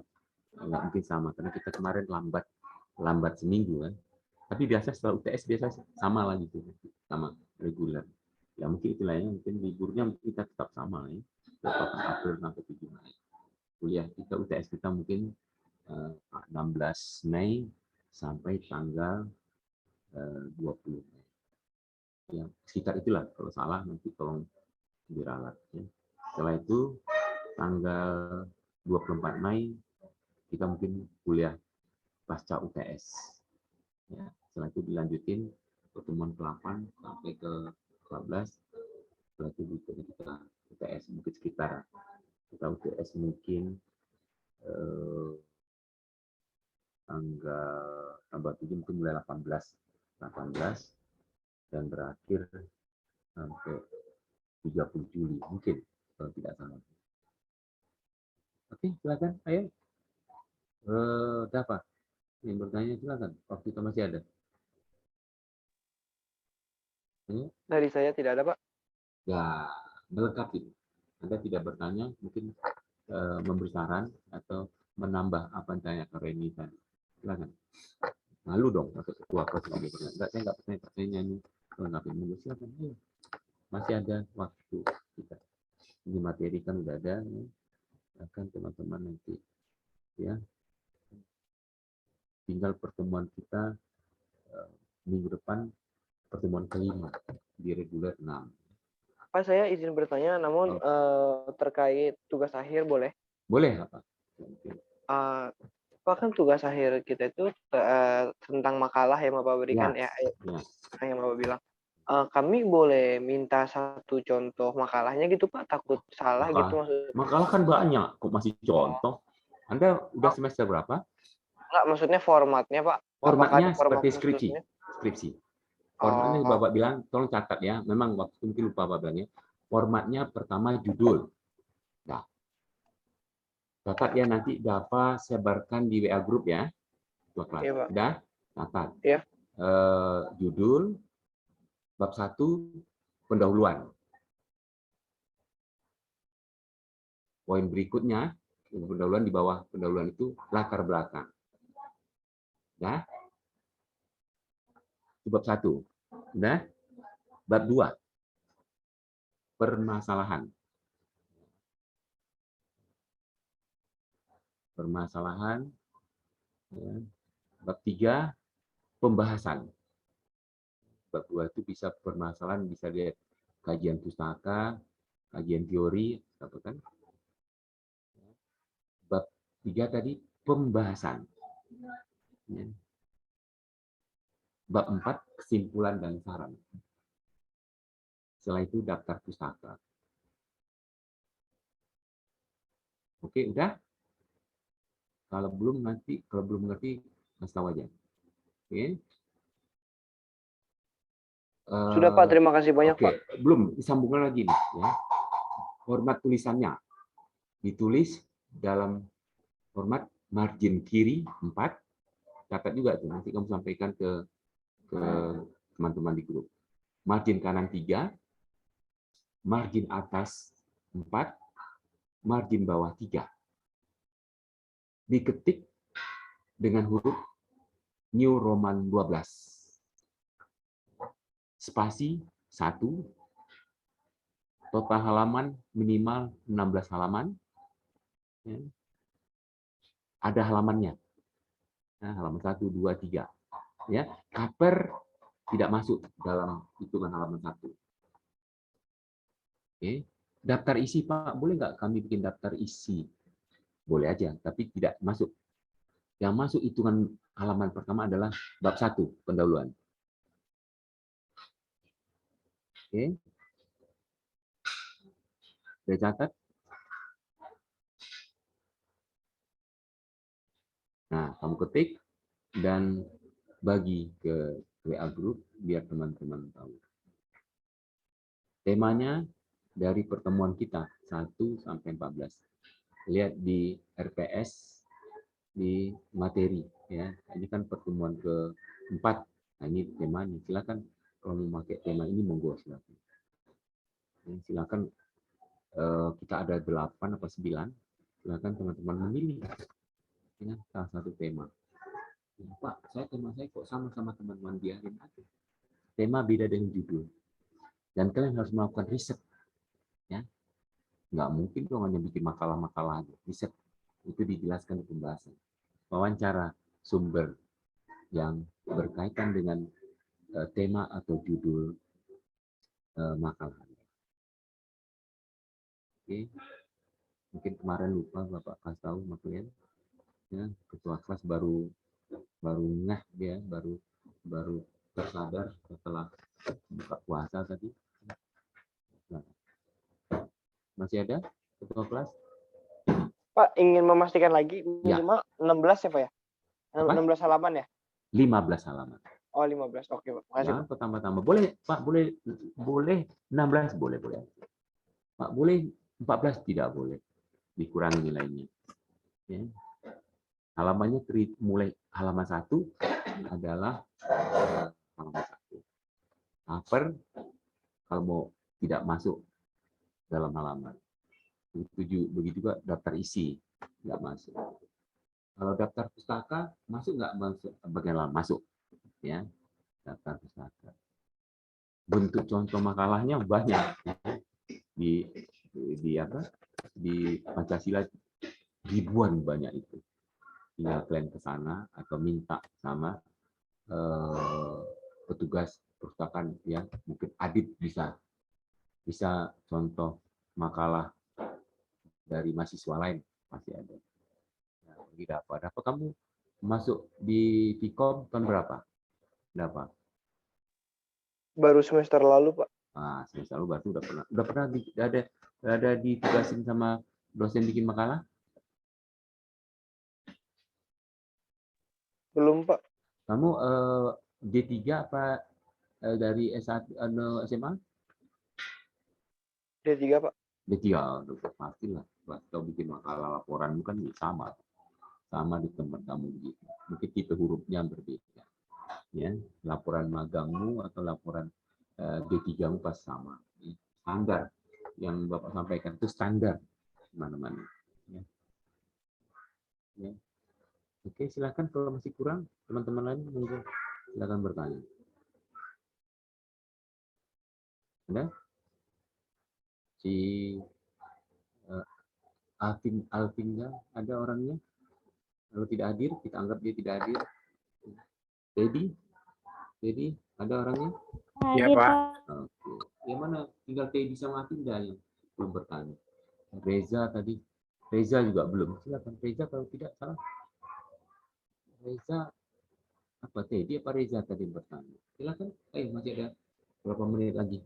mungkin sama, karena kita kemarin lambat seminggu kan. Tapi biasa setelah UTS biasa sama lagi tuh, sama reguler. Ya mungkin itu lainnya, mungkin liburnya kita tetap sama ya, 8 April sampai 7 Mei. Kuliah kita UTS kita mungkin 16 Mei sampai tanggal 20 Mei. Ya, sekitar itulah, kalau salah nanti tolong diralat. Ya. Setelah itu tanggal 24 Mei kita mungkin kuliah pasca UTS. Ya, setelah itu dilanjutin pertemuan ke-8 sampai ke-14. Setelah itu kita UTS mungkin sekitar kita UTS mungkin tanggal 7 mungkin mulai 18 dan berakhir sampai 30 Juli mungkin kalau tidak salah. Oke, silakan. Ayo. Siapa yang bertanya, silakan. Waktu kita masih ada. Ayo. Dari saya tidak ada, Pak. Ya, melengkapi. Anda tidak bertanya, mungkin memberi saran atau menambah apa yang tanya ke Reni tadi. Silakan. Malu dong atau ketua kelas lagi bertanya. Enggak, saya nggak bertanya nyanyi. Melengkapi. Silakan. Ayo. Masih ada waktu kita. Ini materi kan udah ada. Ya. Akan teman-teman nanti. Ya. Tinggal pertemuan kita minggu depan, pertemuan kelima di reguler 6. Pak, saya izin bertanya, namun terkait tugas akhir boleh? Boleh, Pak. Pak, kan tugas akhir kita itu tentang makalah yang Bapak berikan ya. Yang Bapak bilang. Kami boleh minta satu contoh makalahnya gitu, Pak? Takut salah gitu maksudnya. Makalah kan banyak, kok masih contoh? Anda udah semester berapa? Enggak, maksudnya formatnya, Pak. Formatnya seperti skripsi. Formatnya Bapak bilang, tolong catat ya. Memang waktu mungkin lupa Bapak bilangnya. Formatnya pertama judul. Nah, catat ya, nanti dapat sebarkan di WA grup ya. Iya, Pak. Udah? Catat. Iya. Judul, bab 1, pendahuluan. Poin berikutnya, pendahuluan di bawah pendahuluan itu latar belakang. Ya. Bab 1. Udah? Bab 2. Permasalahan. Permasalahan. Ya. Bab 3. Pembahasan. Bab 2 itu bisa permasalahan, bisa lihat kajian pustaka, kajian teori, kan? Bab 3 tadi pembahasan. Ya. Bab 4 kesimpulan dan saran. Setelah itu daftar pustaka. Oke, udah? Kalau belum ngerti, kasih tahu aja. Oke. Sudah, Pak, terima kasih banyak, Pak. Belum, disambungkan lagi nih ya. Format tulisannya ditulis dalam format margin kiri 4. Catat juga tuh, nanti kamu sampaikan ke teman-teman di grup. Margin kanan 3, margin atas 4, margin bawah 3. Diketik dengan huruf New Roman 12. Spasi 1, total halaman minimal 16 halaman. Ya. Ada halamannya. Nah, halaman 1, 2, 3. Ya, cover tidak masuk dalam hitungan halaman 1. Oke. Daftar isi, Pak, boleh nggak kami bikin daftar isi? Boleh aja, tapi tidak masuk. Yang masuk hitungan halaman pertama adalah bab 1, pendahuluan. Oke. Saya catat. Nah, kamu ketik dan bagi ke WA group biar teman-teman tahu. Temanya dari pertemuan kita 1 sampai 14. Lihat di RPS di materi ya. Ini kan pertemuan ke-4. Nah, ini temanya. Silakan kalau mau pakai tema ini monggo silakan. Silakan kita ada 8 atau 9. Silakan teman-teman memilih ya, salah satu tema. Pak, tema saya kok sama teman-teman, biarin aja. Tema beda dengan judul. Dan kalian harus melakukan riset. Ya. Nggak mungkin dong hanya bikin makalah-makalah aja. Riset itu dijelaskan di pembahasan. Wawancara sumber yang berkaitan dengan tema atau judul makalah. Oke. Mungkin kemarin lupa Bapak kasih tahu sama kalian. Ya, ketua kelas baru ngeh dia, baru tersadar setelah buka puasa tadi. Nah, masih ada ketua kelas? Pak, ingin memastikan lagi minimal 16 ya, Pak ya? 16 halaman ya? 15 halaman. Oh, 15. Oke, Pak. Makasih, Ya, tambah-tambah. Boleh, Pak, boleh 16, boleh. Pak, boleh 14? Tidak boleh. Dikurangi nilainya. Ya. Halamannya mulai halaman 1 adalah halaman 1. Upper kalau mau tidak masuk dalam halaman. Begitu juga daftar isi nggak masuk. Kalau daftar pustaka masuk nggak masuk bagian halaman masuk, ya daftar pustaka. Bentuk contoh makalahnya banyak di Pancasila ribuan banyak itu. Tinggal kalian ke sana atau minta sama petugas perpustakaan ya, mungkin Adib bisa contoh makalah dari mahasiswa lain pasti ada. Nah, dapat. Apa kamu masuk di Vkom tahun berapa? Dapat. Baru semester lalu, Pak. Ah, semester lalu berarti udah pernah ada ditugasin sama dosen bikin makalah? Belum, Pak. Kamu D3 apa dari S1 SMA? D3, Pak. D3, pastilah. Kalau bikin makalah laporan bukan sama di tempat kamu begitu. Mungkin tipe hurufnya berbeda. Ya, laporan magangmu atau laporan D3-mu pas sama. Standar yang Bapak sampaikan itu standar mana-mana. Ya. Ya. Oke, silakan kalau masih kurang teman-teman lain monggo silakan bertanya. Ada? Si Alvinda ada orangnya? Kalau tidak hadir, kita anggap dia tidak hadir. Teddy, ada orangnya? Iya, Pak. Oke. Yang mana? Tinggal Teddy sama Alvinda yang belum bertanya. Reza juga belum. Silakan Reza kalau tidak salah. Reza apa Teddy apa Reza tadi bertanya? Silakan. Masih ada berapa menit lagi?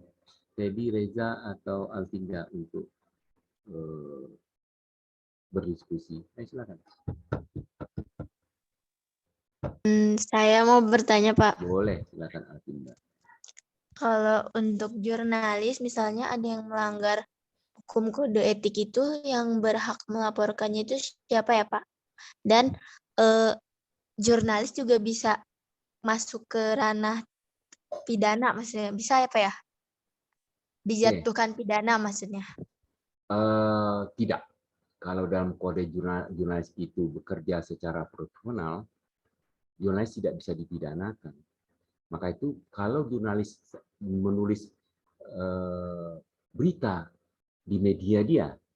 Teddy, Reza atau Alvinda untuk berdiskusi. Silakan. Saya mau bertanya, Pak. Boleh, silakan Alvinda. Kalau untuk jurnalis, misalnya ada yang melanggar hukum kode etik itu, yang berhak melaporkannya itu siapa ya, Pak? Dan jurnalis juga bisa masuk ke ranah pidana, maksudnya bisa ya, Pak ya? Dijatuhkan pidana maksudnya? Tidak. Kalau dalam kode jurnalis itu bekerja secara profesional, jurnalis tidak bisa dipidanakan. Maka itu kalau jurnalis menulis berita di media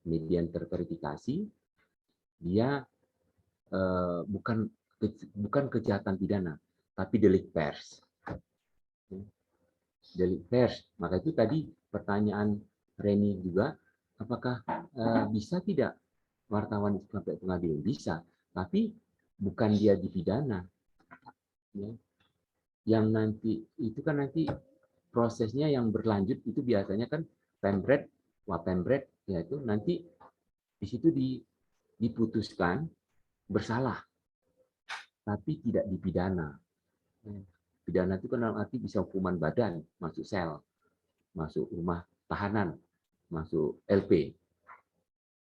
yang terverifikasi, dia bukan kejahatan pidana, tapi delik pers. Delik pers. Maka itu tadi pertanyaan Reni juga, apakah bisa tidak wartawan sampai pengadilan? Bisa, tapi bukan dia dipidana. Ya. Yang nanti itu kan nanti prosesnya yang berlanjut itu biasanya kan pemret, wapemret, yaitu nanti di situ diputuskan bersalah, tapi tidak dipidana. Pidana itu kan dalam arti bisa hukuman badan, masuk sel, masuk rumah tahanan, masuk LP.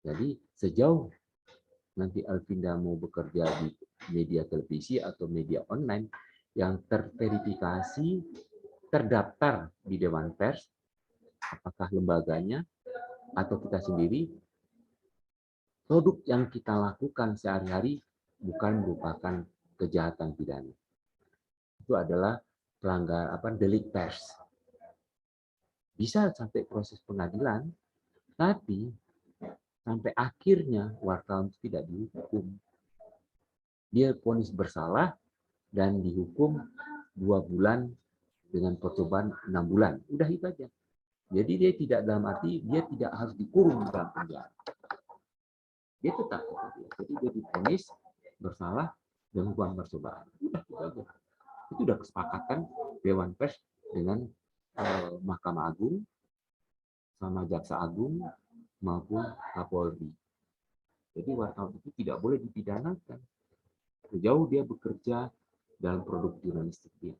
Jadi sejauh nanti Alvinda mau bekerja di media televisi atau media online yang terverifikasi, terdaftar di Dewan Pers, apakah lembaganya atau kita sendiri, produk yang kita lakukan sehari-hari bukan merupakan kejahatan pidana. Itu adalah delik pers. Bisa sampai proses pengadilan, tapi sampai akhirnya wartawan tidak dihukum. Dia vonis bersalah dan dihukum 2 bulan dengan percobaan 6 bulan. Udah itu aja. Jadi dia tidak dalam arti dia tidak harus dikurung dalam penjara. Dia tetap jadi dia divonis bersalah dan hukuman percobaan. Udah itu aja. Itu udah kesepakatan Dewan Pers dengan Mahkamah Agung sama Jaksa Agung maupun Kapolri. Jadi wartawan itu tidak boleh dipidanakan sejauh dia bekerja dalam produk jurnalistik dia.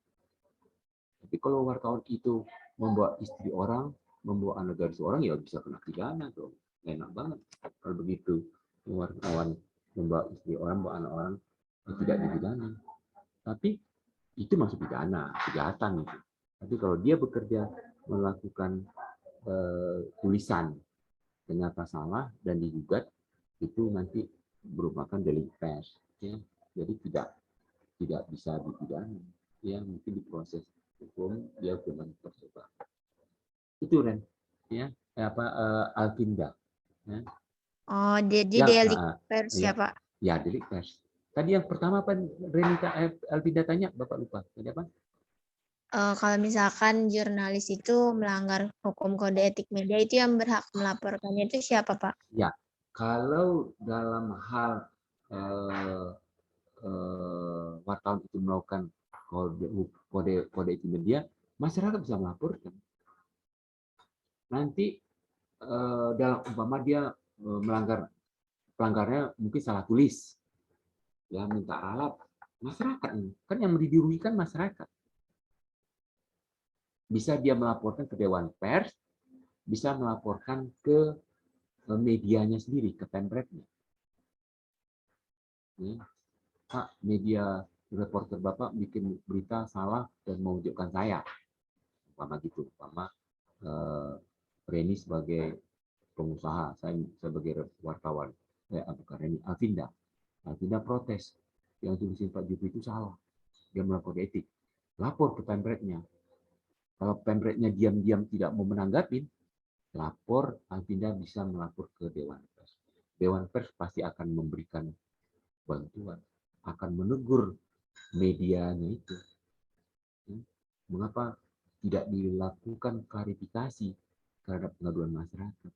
Tapi kalau wartawan itu membawa istri orang, membawa anak garis orang ya bisa kena pidana dong. Enak banget kalau begitu. Wartawan membawa istri orang, membawa anak orang tidak dipidana. Tapi itu masuk pidana, kejahatan itu. Tapi kalau dia bekerja melakukan tulisan ternyata salah dan digugat, itu nanti merupakan delik pers. Ya. Jadi tidak bisa dipidana. Ya, mungkin diproses hukum dia hukuman tercoba. Itu Ren, ya Alvinda. Ya. Oh, jadi Yang, delik pers ya, ya, Pak? ya, delik pers. Tadi yang pertama apa Renita Alvinda tanya, Bapak lupa. Tadi apa? Kalau misalkan jurnalis itu melanggar hukum kode etik media, itu yang berhak melaporkannya itu siapa, Pak? Ya, kalau dalam hal wartawan itu melakukan kode etik media, masyarakat bisa melaporkan. Nanti dalam umpama dia pelanggarnya mungkin salah tulis, ya minta alat, masyarakat ini kan yang dirugikan masyarakat. Bisa dia melaporkan ke Dewan Pers, bisa melaporkan ke medianya sendiri, ke pemretnya. Pak, media reporter Bapak bikin berita salah dan menunjukkan saya. Umpama gitu, umpama Reni sebagai pengusaha, saya sebagai wartawan. Bukan Reni, Alvinda. Alvinda protes. Yang tulisin Pak Jupri itu salah. Dia melapor etik. Lapor ke pemretnya. Kalau pemretnya diam-diam tidak mau menanggapi, lapor, Alvinda bisa melapor ke Dewan Pers. Dewan Pers pasti akan memberikan bantuan, akan menegur medianya itu. Mengapa tidak dilakukan klarifikasi terhadap pengaduan masyarakat?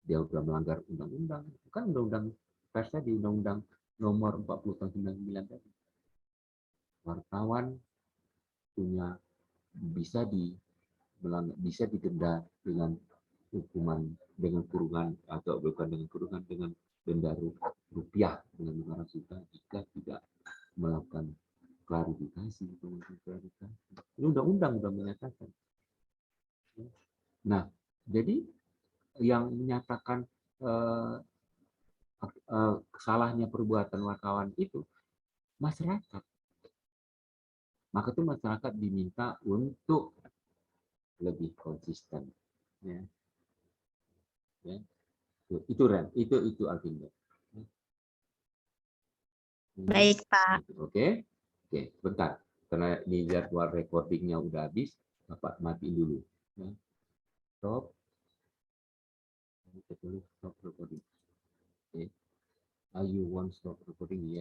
Dia sudah melanggar undang-undang. Kan undang-undang persnya di undang-undang nomor 40 tahun 99 tadi. Wartawan punya bisa didenda dengan hukuman dengan kurungan atau bukan dengan kurungan, dengan denda rupiah dengan 500 juta jika tidak melakukan klarifikasi. Ini undang-undang sudah menyatakan. Nah, jadi yang menyatakan salahnya perbuatan wartawan itu masyarakat. Maka itu masyarakat diminta untuk lebih konsisten. Ya. Ya. Itu Ren, itu Alvinda. Baik, Pak. Oke, bentar. Karena ini jadwal recordingnya udah habis, Bapak matiin dulu. Ya. Stop. Stop recording. Okay. Are you want stop recording? Yes.